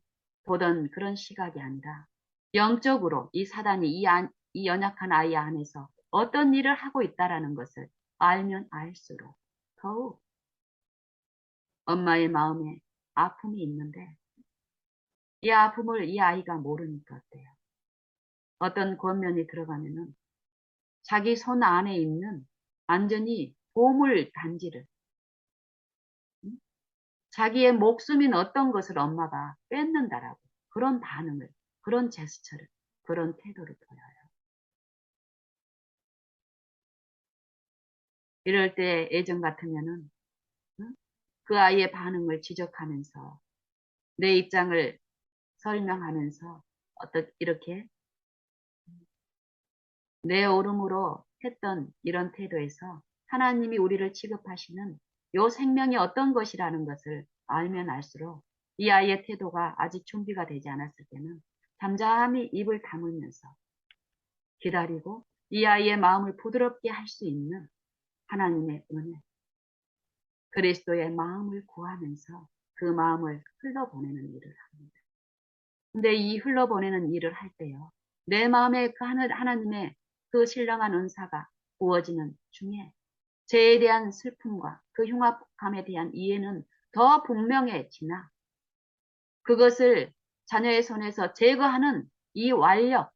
보던 그런 시각이 아니라 영적으로 이 사단이 이 연약한 아이 안에서 어떤 일을 하고 있다라는 것을 알면 알수록 더욱 엄마의 마음에 아픔이 있는데 이 아픔을 이 아이가 모르니까 어때요? 어떤 권면이 들어가면은 자기 손 안에 있는 완전히 보물 단지를 자기의 목숨인 어떤 것을 엄마가 뺏는다라고 그런 반응을 그런 제스처를 그런 태도를 보여요. 이럴 때 예전 같으면은 응? 그 아이의 반응을 지적하면서 내 입장을 설명하면서 이렇게 내 오름으로 했던 이런 태도에서 하나님이 우리를 취급하시는 요 생명이 어떤 것이라는 것을 알면 알수록 이 아이의 태도가 아직 준비가 되지 않았을 때는 잠잠히 입을 다물면서 기다리고 이 아이의 마음을 부드럽게 할 수 있는 하나님의 은혜, 그리스도의 마음을 구하면서 그 마음을 흘러보내는 일을 합니다. 근데 이 흘러보내는 일을 할 때요, 내 마음에 그 하나님의 그 신령한 은사가 부어지는 중에 죄에 대한 슬픔과 그 흉악함에 대한 이해는 더 분명해지나 그것을 자녀의 손에서 제거하는 이 완력과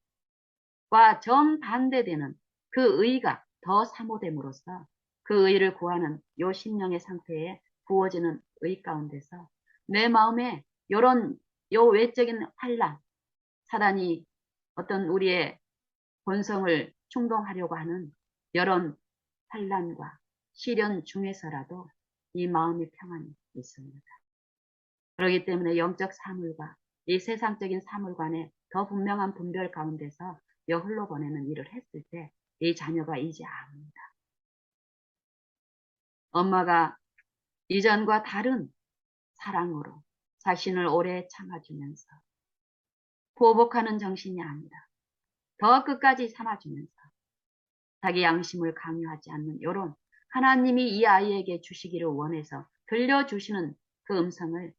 정반대되는 그 의가 더 사모됨으로써 그 의를 구하는 요 심령의 상태에 부어지는 의 가운데서 내 마음에 요런 요 외적인 환란, 사단이 어떤 우리의 본성을 충동하려고 하는 이런 환란과 시련 중에서라도 이 마음의 평안이 있습니다. 그렇기 때문에 영적 사물과 이 세상적인 사물 간의 더 분명한 분별 가운데서 흘러보내는 일을 했을 때 이 자녀가 이제 압니다. 엄마가 이전과 다른 사랑으로 자신을 오래 참아주면서 보복하는 정신이 아니라 더 끝까지 참아주면서 자기 양심을 강요하지 않는 요런 하나님이 이 아이에게 주시기를 원해서 들려주시는 그 음성을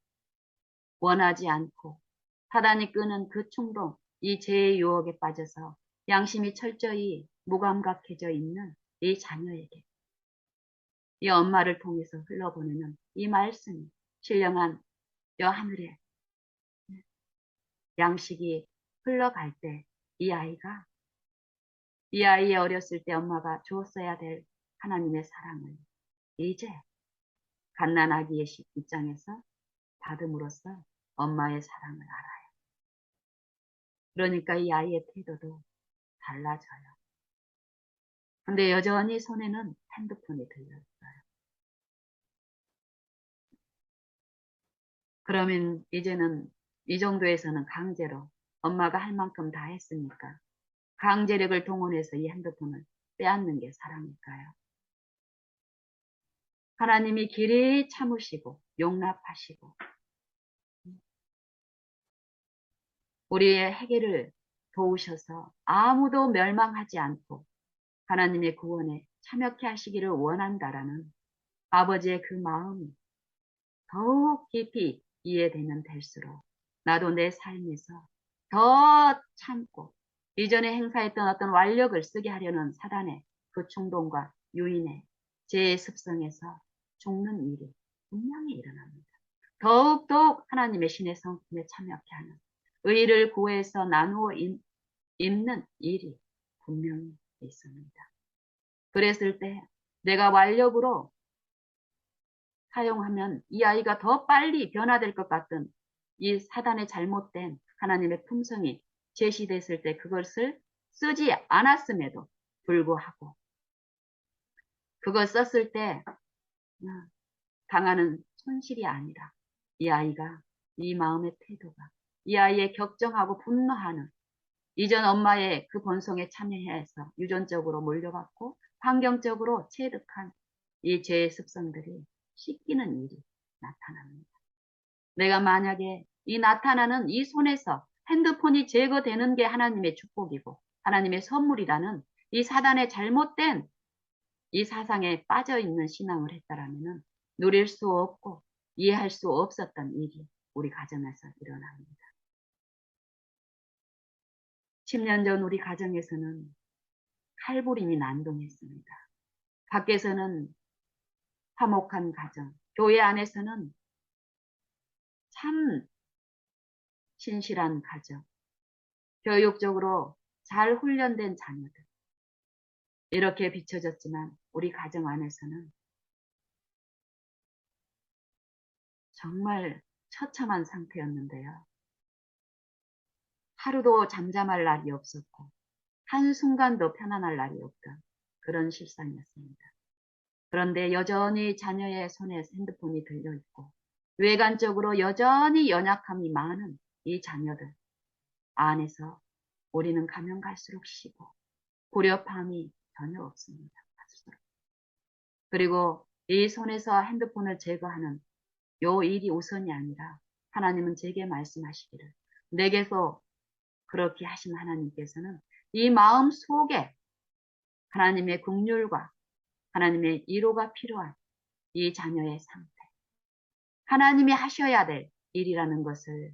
원하지 않고 사단이 끄는 그 충동, 이 죄의 유혹에 빠져서 양심이 철저히 무감각해져 있는 이 자녀에게 이 엄마를 통해서 흘러보내는 이 말씀이 신령한 여 하늘의 양식이 흘러갈 때 이 아이의 어렸을 때 엄마가 주었어야 될 하나님의 사랑을 이제 갓난아기의 입장에서 받음으로써 엄마의 사랑을 알아요. 그러니까 이 아이의 태도도 달라져요. 근데 여전히 손에는 핸드폰이 들려있어요. 그러면 이제는 이 정도에서는 강제로 엄마가 할 만큼 다 했으니까 강제력을 동원해서 이 핸드폰을 빼앗는 게 사랑일까요? 하나님이 길이 참으시고 용납하시고 우리의 해결을 도우셔서 아무도 멸망하지 않고 하나님의 구원에 참여케 하시기를 원한다라는 아버지의 그 마음이 더욱 깊이 이해되면 될수록 나도 내 삶에서 더 참고 이전에 행사했던 어떤 완력을 쓰게 하려는 사단의 그 충동과 유인의 제 습성에서 죽는 일이 분명히 일어납니다. 더욱더욱 하나님의 신의 성품에 참여케 하는 의를 구해서 나누어 입는 일이 분명히 있습니다. 그랬을 때 내가 완력으로 사용하면 이 아이가 더 빨리 변화될 것 같은 이 사단의 잘못된 하나님의 품성이 제시됐을 때 그것을 쓰지 않았음에도 불구하고 그걸 썼을 때 당하는 손실이 아니라 이 아이가 이 마음의 태도가 이 아이의 격정하고 분노하는 이전 엄마의 그 본성에 참여해서 유전적으로 물려받고 환경적으로 체득한 이 죄의 습성들이 씻기는 일이 나타납니다. 내가 만약에 이 나타나는 이 손에서 핸드폰이 제거되는 게 하나님의 축복이고 하나님의 선물이라는 이 사단의 잘못된 이 사상에 빠져있는 신앙을 했다라면 누릴 수 없고 이해할 수 없었던 일이 우리 가정에서 일어납니다. 10년 전 우리 가정에서는 칼부림이 난동했습니다. 밖에서는 화목한 가정, 교회 안에서는 참 신실한 가정, 교육적으로 잘 훈련된 자녀들 이렇게 비춰졌지만 우리 가정 안에서는 정말 처참한 상태였는데요. 하루도 잠잠할 날이 없었고 한순간도 편안할 날이 없던 그런 실상이었습니다. 그런데 여전히 자녀의 손에 핸드폰이 들려있고 외관적으로 여전히 연약함이 많은 이 자녀들 안에서 우리는 가면 갈수록 쉬고 고려함이 전혀 없습니다. 그리고 이 손에서 핸드폰을 제거하는 요 일이 우선이 아니라 하나님은 제게 말씀하시기를 내게서 그렇게 하신 하나님께서는 이 마음 속에 하나님의 긍휼과 하나님의 위로가 필요한 이 자녀의 상태, 하나님이 하셔야 될 일이라는 것을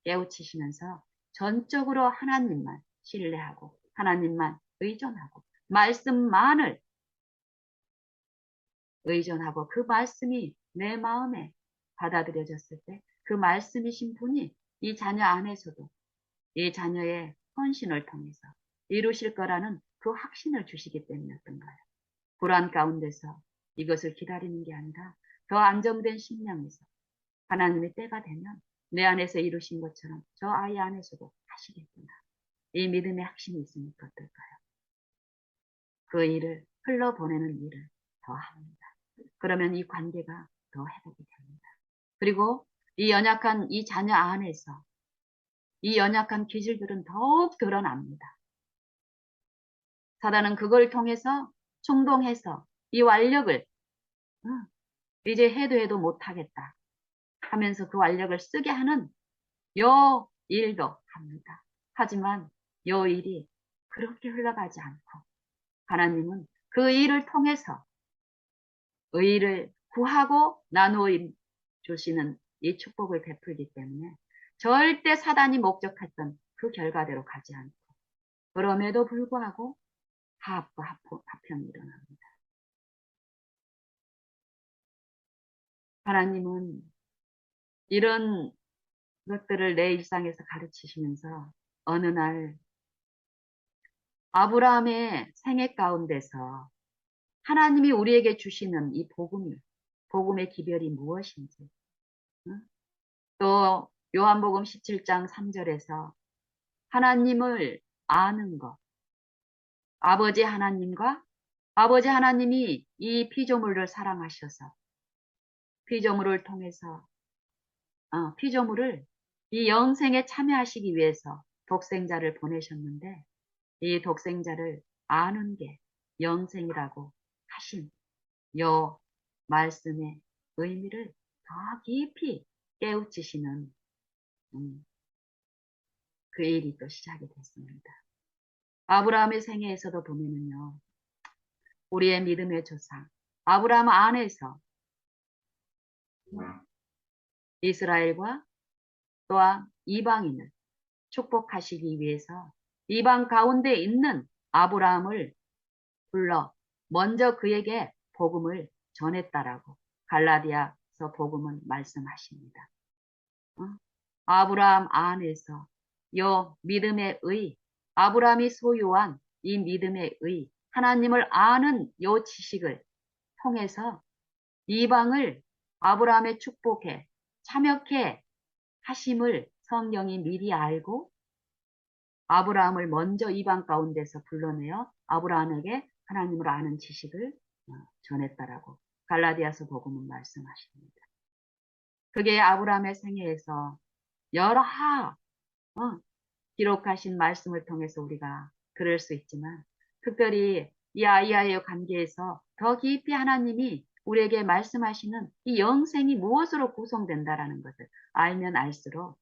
깨우치시면서 전적으로 하나님만 신뢰하고 하나님만 의존하고 말씀만을 의존하고 그 말씀이 내 마음에 받아들여졌을 때 그 말씀이신 분이 이 자녀 안에서도 이 자녀의 헌신을 통해서 이루실 거라는 그 확신을 주시기 때문이었던가요. 불안 가운데서 이것을 기다리는 게 아니라 더 안정된 심령에서 하나님의 때가 되면 내 안에서 이루신 것처럼 저 아이 안에서도 하시겠구나. 이 믿음의 확신이 있으니까 어떨까요? 그 일을 흘러보내는 일을 더 합니다. 그러면 이 관계가 더 회복이 됩니다. 그리고 이 연약한 이 자녀 안에서 이 연약한 기질들은 더욱 드러납니다. 사단은 그걸 통해서 충동해서 이 완력을 이제 해도 못하겠다 하면서 그 완력을 쓰게 하는 요 일도 합니다. 하지만 요 일이 그렇게 흘러가지 않고 하나님은 그 일을 통해서 의를 구하고 나누어 주시는 이 축복을 베풀기 때문에 절대 사단이 목적했던 그 결과대로 가지 않고 그럼에도 불구하고 화합과 화평이 일어납니다. 하나님은 이런 것들을 내 일상에서 가르치시면서 어느 날 아브라함의 생애 가운데서 하나님이 우리에게 주시는 이 복음의 기별이 무엇인지, 또 요한복음 17장 3절에서 하나님을 아는 것, 아버지 하나님과 아버지 하나님이 이 피조물을 사랑하셔서 피조물을 통해서 피조물을 이 영생에 참여하시기 위해서 독생자를 보내셨는데 이 독생자를 아는 게 영생이라고 하신 요 말씀의 의미를 더 깊이 깨우치시는 그 일이 또 시작이 됐습니다. 아브라함의 생애에서도 보면은요, 우리의 믿음의 조상 아브라함 안에서 이스라엘과 또한 이방인을 축복하시기 위해서 이방 가운데 있는 아브라함을 불러 먼저 그에게 복음을 전했다라고 갈라디아서 복음은 말씀하십니다. 아브라함 안에서 요 믿음의 의, 아브라함이 소유한 이 믿음의 의, 하나님을 아는 요 지식을 통해서 이방을 아브라함의 축복에 참여케 하심을 성경이 미리 알고 아브라함을 먼저 이방 가운데서 불러내어 아브라함에게 하나님을 아는 지식을 전했다라고 갈라디아서 복음은 말씀하십니다. 그게 아브라함의 생애에서 여러 기록하신 말씀을 통해서 우리가 들을 수 있지만 특별히 이 아이와의 관계에서 더 깊이 하나님이 우리에게 말씀하시는 이 영생이 무엇으로 구성된다라는 것을 알면 알수록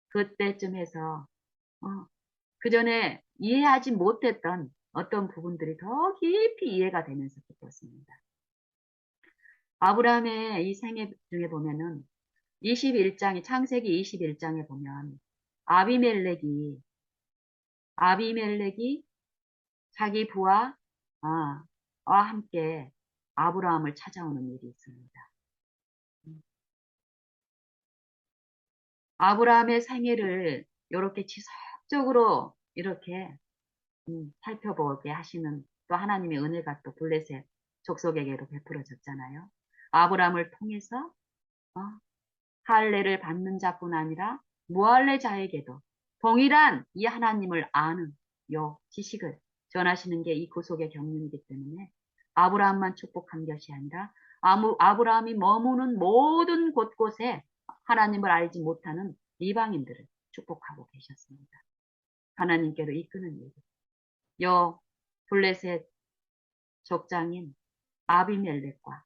그때쯤 해서 그 전에 이해하지 못했던 어떤 부분들이 더 깊이 이해가 되면서 기뻤습니다. 아브라함의 이 생애 중에 보면은 21장에 창세기 21장에 보면 아비멜렉이 자기 부하와 함께 아브라함을 찾아오는 일이 있습니다. 아브라함의 생애를 이렇게 지속적으로 이렇게 살펴보게 하시는 또 하나님의 은혜가 또 블레셋 족속에게로 베풀어졌잖아요. 아브라함을 통해서 할례를 받는 자뿐 아니라 무할례 자에게도 동일한 이 하나님을 아는 요 지식을 전하시는 게 이 구속의 경륜이기 때문에 아브라함만 축복한 것이 아니라 아브라함이 머무는 모든 곳곳에 하나님을 알지 못하는 이방인들을 축복하고 계셨습니다. 하나님께로 이끄는 일. 요 블레셋 족장인 아비멜렉과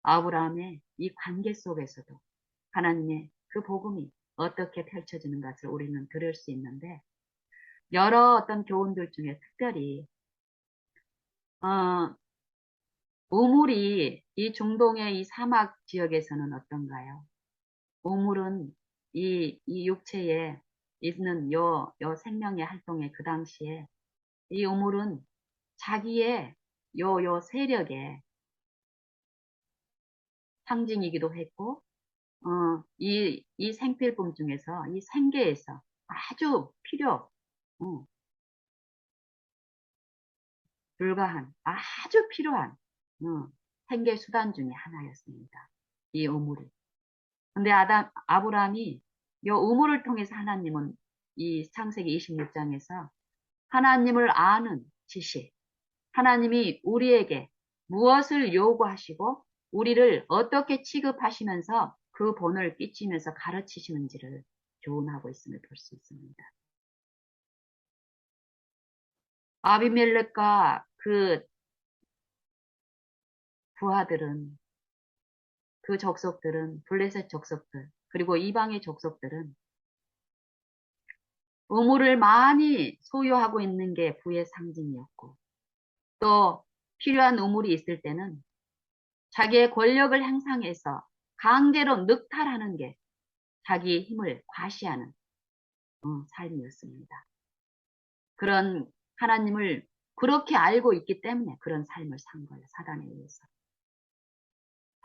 아브라함의 이 관계 속에서도 하나님의 그 복음이 어떻게 펼쳐지는 것을 우리는 들을 수 있는데 여러 어떤 교훈들 중에 특별히 어, 우물이 이 중동의 이 사막 지역에서는 어떤가요? 우물은 이 육체에 있는 요 생명의 활동에 그 당시에 이 우물은 자기의 요 세력의 상징이기도 했고 이 생필품 중에서 이 생계에서 아주 어, 불가한 아주 필요한 생계 수단 중에 하나였습니다. 이 우물이. 근데 아브라함이 이 우물을 통해서 하나님은 이 창세기 26장에서 하나님을 아는 지식, 하나님이 우리에게 무엇을 요구하시고 우리를 어떻게 취급하시면서 그 본을 끼치면서 가르치시는지를 교훈하고 있음을 볼 수 있습니다. 아비멜렉과 그 부하들은 그 족속들은 블레셋 족속들 그리고 이방의 족속들은 우물을 많이 소유하고 있는 게 부의 상징이었고 또 필요한 우물이 있을 때는 자기의 권력을 향상해서 강제로 늑탈하는 게 자기의 힘을 과시하는 삶이었습니다. 그런 하나님을 그렇게 알고 있기 때문에 그런 삶을 산 거예요. 사단에 의해서.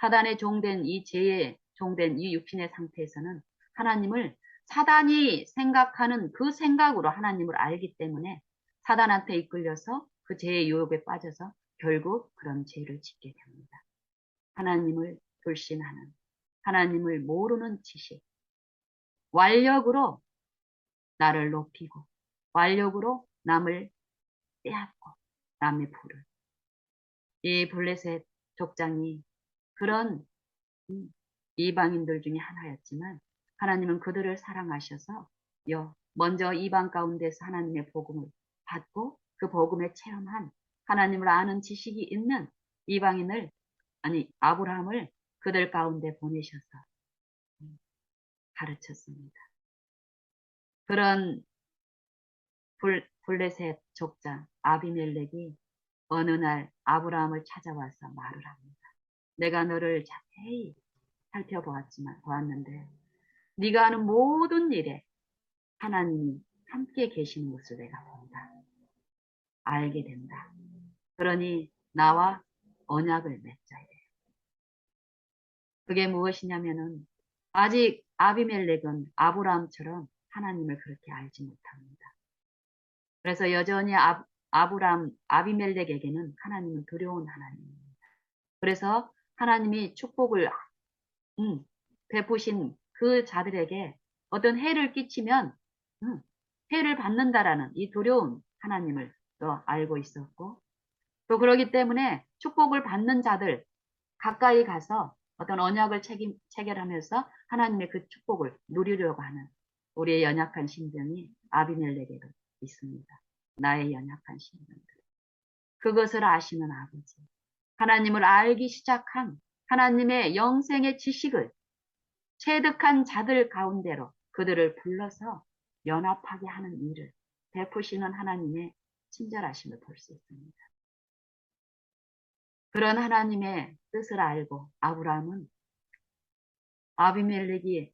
사단의 종된 이 죄에 종된 이 육신의 상태에서는 하나님을 사단이 생각하는 그 생각으로 하나님을 알기 때문에 사단한테 이끌려서 그 죄의 유혹에 빠져서 결국 그런 죄를 짓게 됩니다. 하나님을 불신하는 하나님을 모르는 지식 완력으로 나를 높이고 완력으로 남을 빼앗고 남의 부를 이 블레셋 족장이 그런 이방인들 중에 하나였지만 하나님은 그들을 사랑하셔서 먼저 이방 가운데서 하나님의 복음을 받고 그 복음에 체험한 하나님을 아는 지식이 있는 이방인을 아니 아브라함을 그들 가운데 보내셔서 가르쳤습니다. 그런 블레셋 족장 아비멜렉이 어느 날 아브라함을 찾아와서 말을 합니다. 내가 너를 자세히 보았는데 네가 하는 모든 일에 하나님이 함께 계시는 것을 내가 본다. 알게 된다. 그러니 나와 언약을 맺자야 돼. 그게 무엇이냐면은 아직 아비멜렉은 아브라함처럼 하나님을 그렇게 알지 못합니다. 그래서 여전히 아비멜렉에게는 하나님은 두려운 하나님입니다. 그래서 하나님이 축복을 베푸신 그 자들에게 어떤 해를 끼치면 해를 받는다라는 이 두려운 하나님을 또 알고 있었고 또 그러기 때문에 축복을 받는 자들 가까이 가서 어떤 언약을 체결하면서 하나님의 그 축복을 누리려고 하는 우리의 연약한 심정이 아비멜렉에도 있습니다. 나의 연약한 심정들. 그것을 아시는 아버지. 하나님을 알기 시작한 하나님의 영생의 지식을 체득한 자들 가운데로 그들을 불러서 연합하게 하는 일을 베푸시는 하나님의 친절하심을 볼 수 있습니다. 그런 하나님의 뜻을 알고 아브라함은 아비멜렉이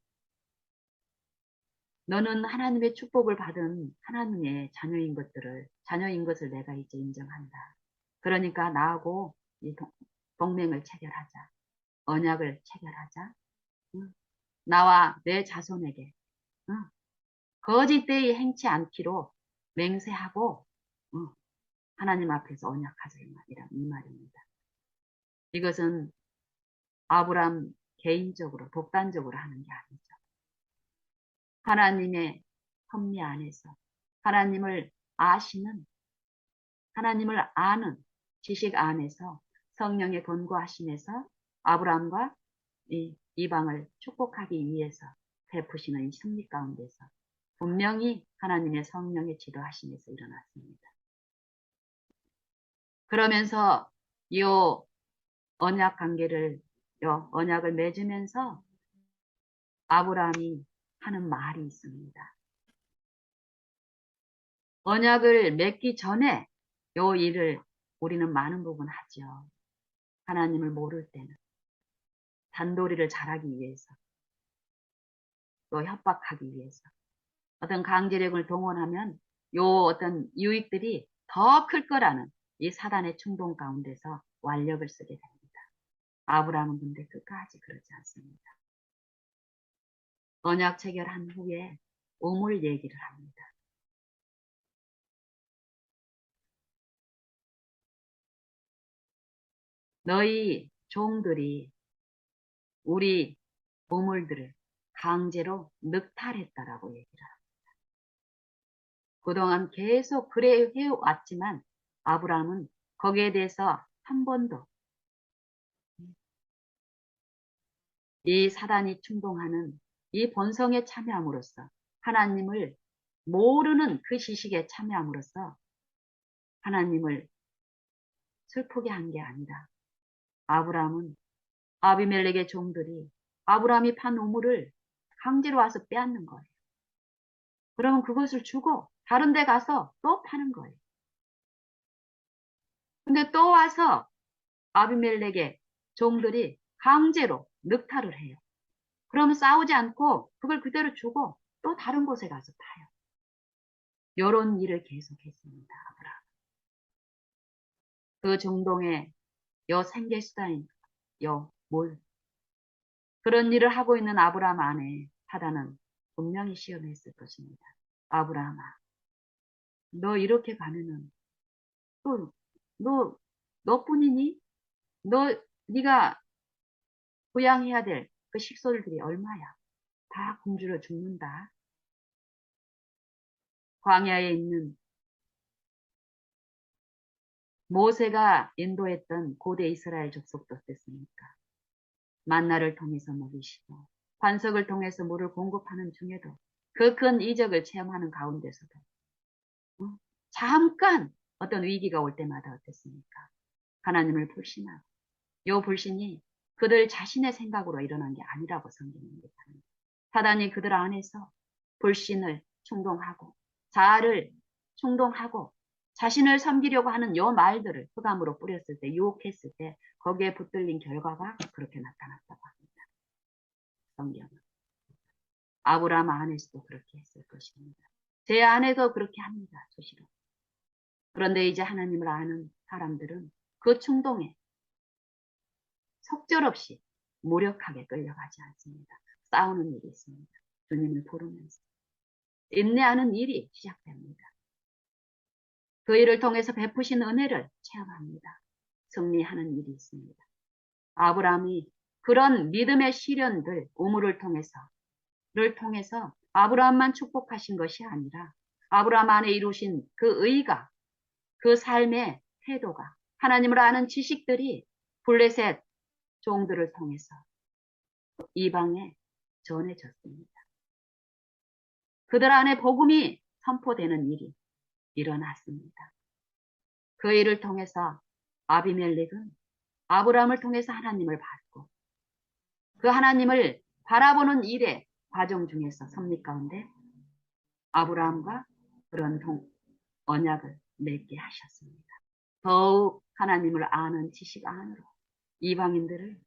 너는 하나님의 축복을 받은 하나님의 자녀인 것을 내가 이제 인정한다. 그러니까 나하고 이 동맹을 체결하자. 언약을 체결하자. 나와 내 자손에게 거짓되이 행치 않기로 맹세하고 하나님 앞에서 언약하자 이 말입니다. 이것은 아브람 개인적으로 독단적으로 하는 게 아니죠. 하나님의 섭리 안에서 하나님을 아시는, 하나님을 아는 지식 안에서 성령의 권고하심에서 아브라함과 이 이방을 축복하기 위해서 베푸시는 이 섭리 가운데서 분명히 하나님의 성령의 지도하심에서 일어났습니다. 그러면서 요 언약 관계를, 요 언약을 맺으면서 아브라함이 하는 말이 있습니다. 언약을 맺기 전에 요 일을 우리는 많은 부분 하죠. 하나님을 모를 때는 단도리를 잘하기 위해서, 또 협박하기 위해서, 어떤 강제력을 동원하면 요 어떤 유익들이 더 클 거라는 이 사단의 충동 가운데서 완력을 쓰게 됩니다. 아브라함은 근데 끝까지 그러지 않습니다. 언약 체결한 후에 우물 얘기를 합니다. 너희 종들이 우리 우물들을 강제로 늑탈했다라고 얘기를 합니다. 그동안 계속 그래 해왔지만 아브라함은 거기에 대해서 한 번도 이 사단이 충동하는 이 본성에 참여함으로써 하나님을 모르는 그 지식에 참여함으로써 하나님을 슬프게 한 게 아니라 아브라함은 아비멜렉의 종들이 아브라함이 판 우물을 강제로 와서 빼앗는 거예요. 그러면 그것을 주고 다른 데 가서 또 파는 거예요. 근데 또 와서 아비멜렉의 종들이 강제로 늑탈을 해요. 그러면 싸우지 않고 그걸 그대로 주고 또 다른 곳에 가서 파요. 이런 일을 계속했습니다. 아브라함. 그 중동의 요 생계수단인 요 물, 그런 일을 하고 있는 아브라함 안에 사단은 분명히 시험했을 것입니다. 아브라함아, 너 이렇게 가면은 또 너 너뿐이니? 네가 부양해야 될 그 식솔들이 얼마야? 다 굶주려 죽는다. 광야에 있는 모세가 인도했던 고대 이스라엘 족속도 어땠습니까? 만나를 통해서 먹이시고 관석을 통해서 물을 공급하는 중에도 그 큰 이적을 체험하는 가운데서도 잠깐 어떤 위기가 올 때마다 어땠습니까? 하나님을 불신하고 요 불신이 그들 자신의 생각으로 일어난 게 아니라고 성경은 얘기합니다. 사단이 그들 안에서 불신을 충동하고 자아를 충동하고 자신을 섬기려고 하는 요 말들을 흑암으로 뿌렸을 때, 유혹했을 때 거기에 붙들린 결과가 그렇게 나타났다고 합니다. 성경은. 아브라함 안에서도 그렇게 했을 것입니다. 제 안에도 그렇게 합니다. 수시로. 그런데 이제 하나님을 아는 사람들은 그 충동에 속절없이 무력하게 끌려가지 않습니다. 싸우는 일이 있습니다. 주님을 부르면서 인내하는 일이 시작됩니다. 그 일을 통해서 베푸신 은혜를 체험합니다. 승리하는 일이 있습니다. 아브라함이 그런 믿음의 시련들, 우물을 통해서 아브라함만 축복하신 것이 아니라 아브라함 안에 이루신 그 의가, 그 삶의 태도가, 하나님을 아는 지식들이 블레셋 종들을 통해서 이방에 전해졌습니다. 그들 안에 복음이 선포되는 일이 일어났습니다. 그 일을 통해서 아비멜렉은 아브라함을 통해서 하나님을 받고 그 하나님을 바라보는 일의 과정 중에서 섭리 가운데 아브라함과 그런 언약을 맺게 하셨습니다. 더욱 하나님을 아는 지식 안으로 이방인들을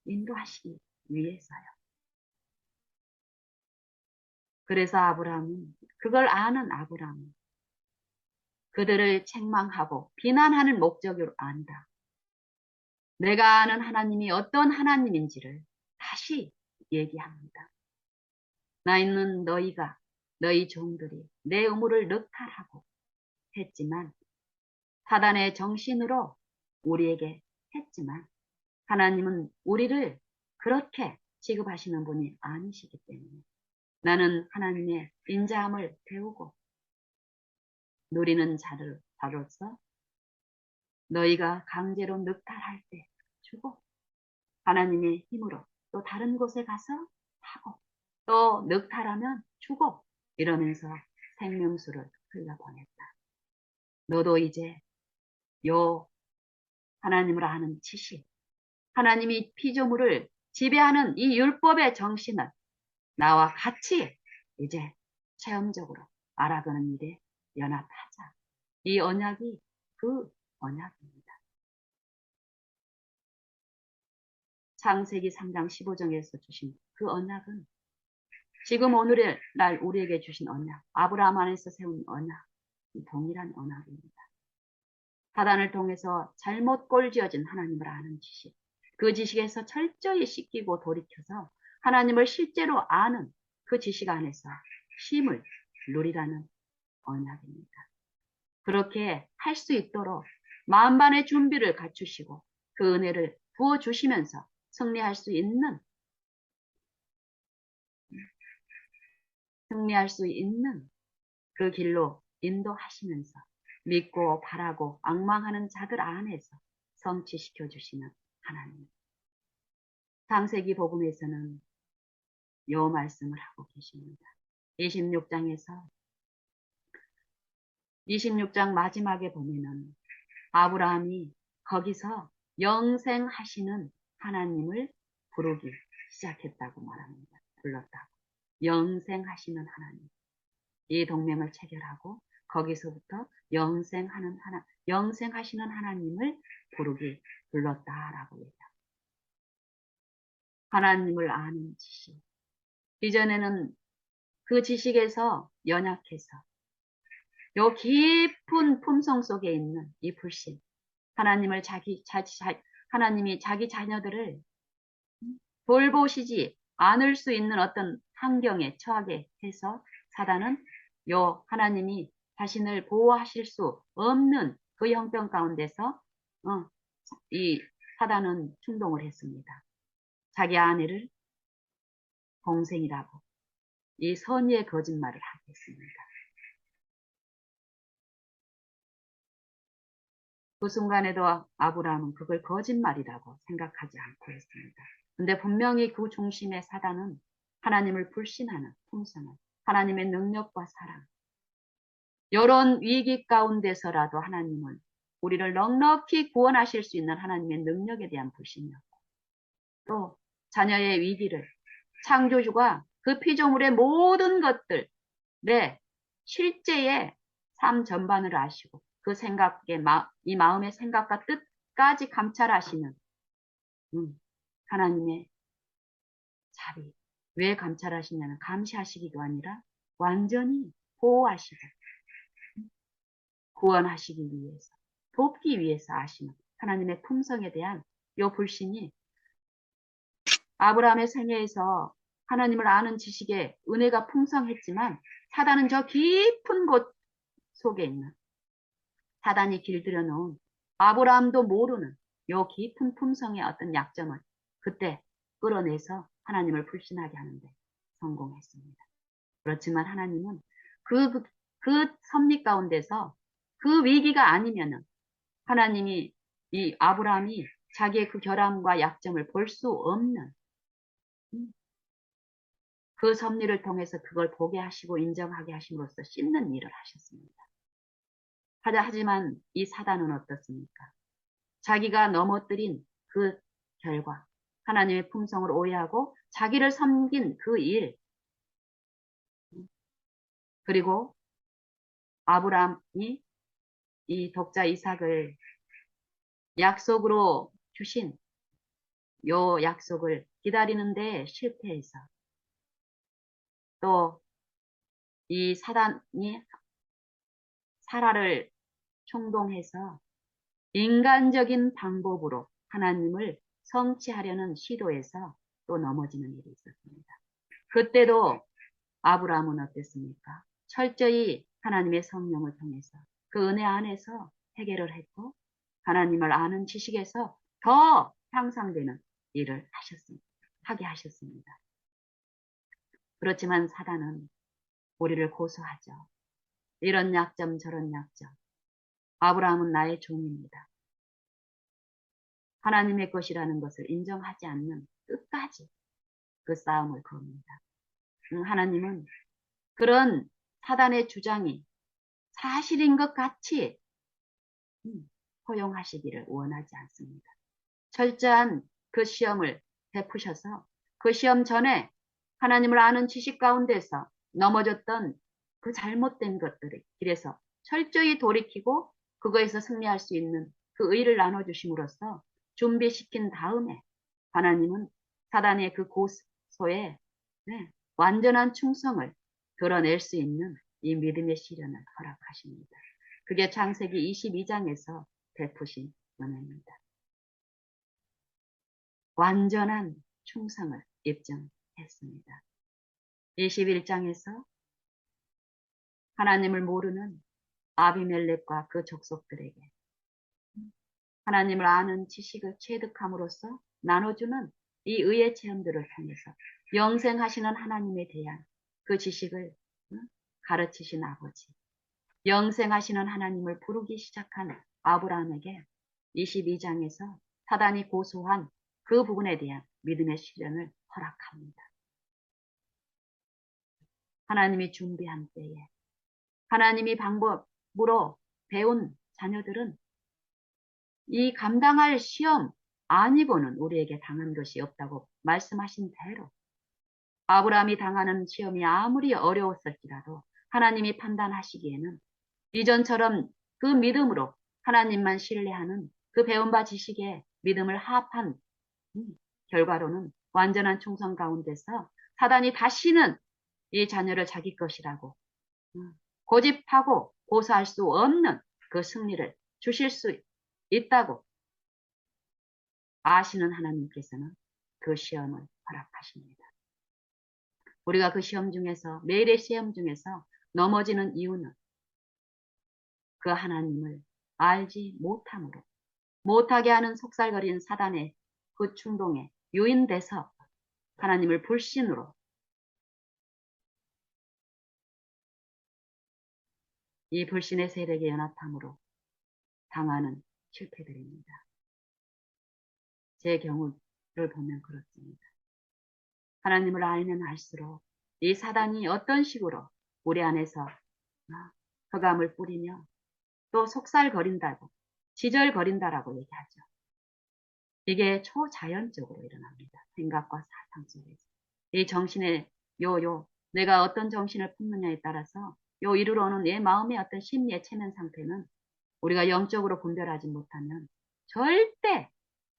인도하시기 위해서요. 그래서 아브라함은, 그걸 아는 아브라함은 그들을 책망하고 비난하는 목적으로 안다. 내가 아는 하나님이 어떤 하나님인지를 다시 얘기합니다. 나 있는 너희가, 너희 종들이 내 우물을 늑탈하고 했지만, 사단의 정신으로 우리에게 했지만, 하나님은 우리를 그렇게 취급하시는 분이 아니시기 때문에 나는 하나님의 인자함을 배우고 누리는 자로서 너희가 강제로 늑탈할 때 주고 하나님의 힘으로 또 다른 곳에 가서 하고 또 늑탈하면 주고 이러면서 생명수를 흘려보냈다. 너도 이제 요 하나님을 아는 지식, 하나님이 피조물을 지배하는 이 율법의 정신을 나와 같이 이제 체험적으로 알아가는 일에 연합하자. 이 언약이 그 언약입니다. 창세기 3장 15절에서 주신 그 언약은 지금 오늘의 날 우리에게 주신 언약, 아브라함 안에서 세운 언약, 동일한 언약입니다. 사단을 통해서 잘못 꼴지어진 하나님을 아는 지식, 그 지식에서 철저히 씻기고 돌이켜서 하나님을 실제로 아는 그 지식 안에서 쉼을 누리라는 언약입니다. 그렇게 할 수 있도록 만반의 준비를 갖추시고 그 은혜를 부어주시면서 승리할 수 있는 그 길로 인도하시면서 믿고 바라고 앙망하는 자들 안에서 성취시켜 주시는 하나님. 창세기 복음에서는 요 말씀을 하고 계십니다. 26장 마지막에 보면은 아브라함이 거기서 영생하시는 하나님을 부르기 시작했다고 말합니다. 불렀다고. 영생하시는 하나님. 이 동맹을 체결하고 거기서부터 영생하시는 하나님을 불렀다라고 얘기합니다. 하나님을 아는 지식. 이전에는 그 지식에서 연약해서 요 깊은 품성 속에 있는 이 불신. 하나님이 자기 자녀들을 돌보시지 않을 수 있는 어떤 환경에 처하게 해서 사단은 요 하나님이 자신을 보호하실 수 없는 그 형편 가운데서 이 사단은 충동을 했습니다. 자기 아내를 동생이라고 이 선의의 거짓말을 하겠습니다. 그 순간에도 아브라함은 그걸 거짓말이라고 생각하지 않고 있습니다. 근데 분명히 그 중심의 사단은 하나님을 불신하는 품성을, 하나님의 능력과 사랑, 이런 위기 가운데서라도 하나님은 우리를 넉넉히 구원하실 수 있는 하나님의 능력에 대한 불신이었고 또 자녀의 위기를 창조주가 그 피조물의 모든 것들의 실제의 삶 전반을 아시고 그 이 마음의 생각과 뜻까지 감찰하시는 하나님의 자비. 왜 감찰하시냐면 감시하시기도 아니라 완전히 보호하시고 구원하시기 위해서 돕기 위해서 아시는 하나님의 품성에 대한 요 불신이 아브라함의 생애에서 하나님을 아는 지식에 은혜가 풍성했지만 사단은 저 깊은 곳 속에 있는 사단이 길들여 놓은 아브라함도 모르는 요 깊은 품성의 어떤 약점을 그때 끌어내서 하나님을 불신하게 하는데 성공했습니다. 그렇지만 하나님은 그 섭리 가운데서 그 위기가 아니면은 하나님이 이 아브라함이 자기의 그 결함과 약점을 볼 수 없는 그 섭리를 통해서 그걸 보게 하시고 인정하게 하심으로써 씻는 일을 하셨습니다. 하지만 이 사단은 어떻습니까? 자기가 넘어뜨린 그 결과, 하나님의 품성을 오해하고 자기를 섬긴 그 일, 그리고 아브라함이 이 독자 이삭을 약속으로 주신 요 약속을 기다리는데 실패해서 또 이 사단이 사라를 충동해서 인간적인 방법으로 하나님을 성취하려는 시도에서 또 넘어지는 일이 있었습니다. 그때도 아브라함은 어땠습니까? 철저히 하나님의 성령을 통해서 그 은혜 안에서 해결을 했고 하나님을 아는 지식에서 더 향상되는 일을 하게 하셨습니다. 그렇지만 사단은 우리를 고소하죠. 이런 약점 저런 약점. 아브라함은 나의 종입니다. 하나님의 것이라는 것을 인정하지 않는 끝까지 그 싸움을 겁니다. 하나님은 그런 사단의 주장이 사실인 것 같이 허용하시기를 원하지 않습니다. 철저한 그 시험을 베푸셔서 그 시험 전에 하나님을 아는 지식 가운데서 넘어졌던 그 잘못된 것들의 길에서 철저히 돌이키고 그거에서 승리할 수 있는 그 의를 나눠주심으로써 준비시킨 다음에 하나님은 사단의 그 고소에 완전한 충성을 드러낼 수 있는 이 믿음의 시련을 허락하십니다. 그게 창세기 22장에서 베푸신 은혜입니다. 완전한 충성을 입증했습니다. 21장에서 하나님을 모르는 아비멜렉과 그 족속들에게 하나님을 아는 지식을 체득함으로써 나눠주는 이 의의 체험들을 통해서 영생하시는 하나님에 대한 그 지식을 가르치신 아버지, 영생하시는 하나님을 부르기 시작한 아브라함에게 22장에서 사단이 고소한 그 부분에 대한 믿음의 시련을 허락합니다. 하나님이 준비한 때에 하나님이 방법으로 배운 자녀들은 이 감당할 시험 아니고는 우리에게 당한 것이 없다고 말씀하신 대로 아브라함이 당하는 시험이 아무리 어려웠을지라도 하나님이 판단하시기에는 이전처럼 그 믿음으로 하나님만 신뢰하는 그 배운 바 지식에 믿음을 합한 결과로는 완전한 충성 가운데서 사단이 다시는 이 자녀를 자기 것이라고 고집하고 고사할 수 없는 그 승리를 주실 수 있다고 아시는 하나님께서는 그 시험을 허락하십니다. 우리가 그 시험 중에서 매일의 시험 중에서 넘어지는 이유는 그 하나님을 알지 못함으로 못하게 하는 속살거리는 사단의 그 충동에 유인돼서 하나님을 불신으로 이 불신의 세력에 연합함으로 당하는 실패들입니다. 제 경우를 보면 그렇습니다. 하나님을 알면 알수록 이 사단이 어떤 식으로 우리 안에서 흑암을 뿌리며 또 속살거린다고 지절거린다라고 얘기하죠. 이게 초자연적으로 일어납니다. 생각과 사상 속에서. 이 정신의 내가 어떤 정신을 품느냐에 따라서 이르러오는 내 마음의 어떤 심리의 체면 상태는 우리가 영적으로 분별하지 못하면 절대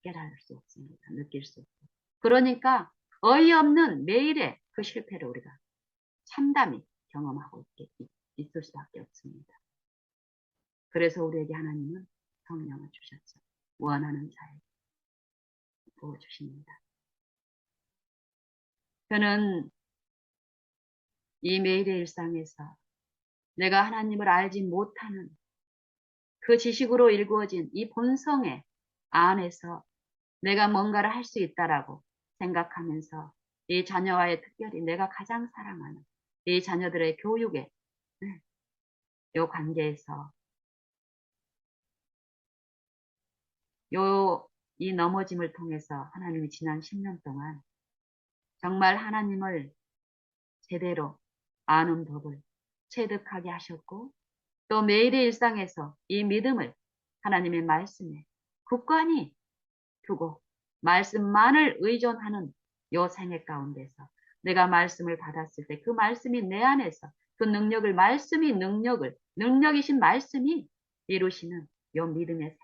깨달을 수 없습니다. 느낄 수 없고. 그러니까 어이없는 매일의 그 실패를 우리가 참담히 경험하고 있을 수밖에 없습니다. 그래서 우리에게 하나님은 성령을 주셨죠. 원하는 자에게 부어주십니다. 저는 이 매일의 일상에서 내가 하나님을 알지 못하는 그 지식으로 일구어진 이 본성의 안에서 내가 뭔가를 할 수 있다라고 생각하면서 이 자녀와의 특별히 내가 가장 사랑하는 이 자녀들의 교육에 이 관계에서 이 넘어짐을 통해서 하나님이 지난 10년 동안 정말 하나님을 제대로 아는 법을 체득하게 하셨고 또 매일의 일상에서 이 믿음을 하나님의 말씀에 굳건히 두고 말씀만을 의존하는 요 생애 가운데서 내가 말씀을 받았을 때 그 말씀이 내 안에서 그 능력을 말씀이 능력이신 말씀이 이루시는 요 믿음의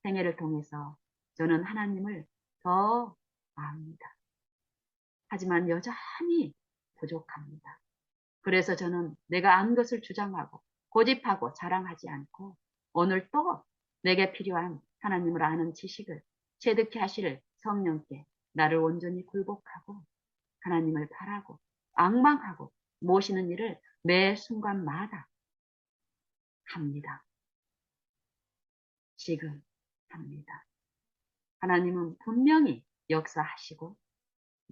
생애를 통해서 저는 하나님을 더 압니다. 하지만 여전히 부족합니다. 그래서 저는 내가 안 것을 주장하고 고집하고 자랑하지 않고 오늘 또 내게 필요한 하나님을 아는 지식을 체득케 하실 성령께 나를 온전히 굴복하고 하나님을 바라고 앙망하고 모시는 일을 매 순간마다 합니다. 지금 합니다. 하나님은 분명히 역사하시고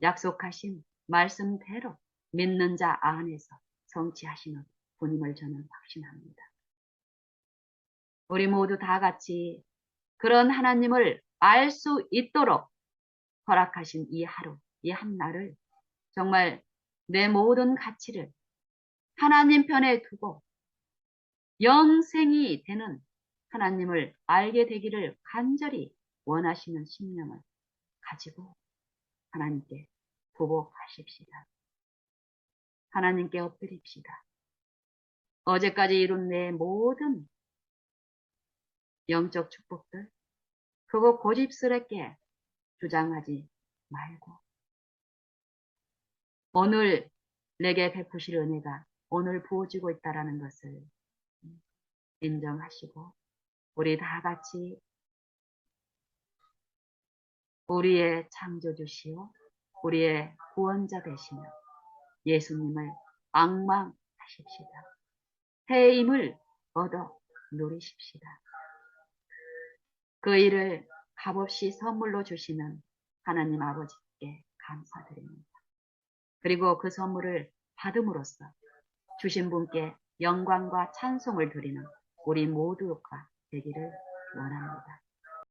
약속하신 말씀대로 믿는 자 안에서 성취하시는 분임을 저는 확신합니다. 우리 모두 다 같이 그런 하나님을 알 수 있도록 허락하신 이 하루, 이 한날을 정말 내 모든 가치를 하나님 편에 두고 영생이 되는 하나님을 알게 되기를 간절히 원하시는 심령을 가지고 하나님께 부복하십시다. 하나님께 엎드립시다. 어제까지 이룬 내 모든 영적 축복들 그거 고집스럽게 주장하지 말고 오늘 내게 베푸실 은혜가 오늘 부어지고 있다는 것을 인정하시고 우리 다 같이 우리의 창조주시오 우리의 구원자 되시는 예수님을 앙망하십시다. 새 힘을 얻어 누리십시다. 그 일을 값없이 선물로 주시는 하나님 아버지께 감사드립니다. 그리고 그 선물을 받음으로써 주신 분께 영광과 찬송을 드리는 우리 모두가 되기를 원합니다.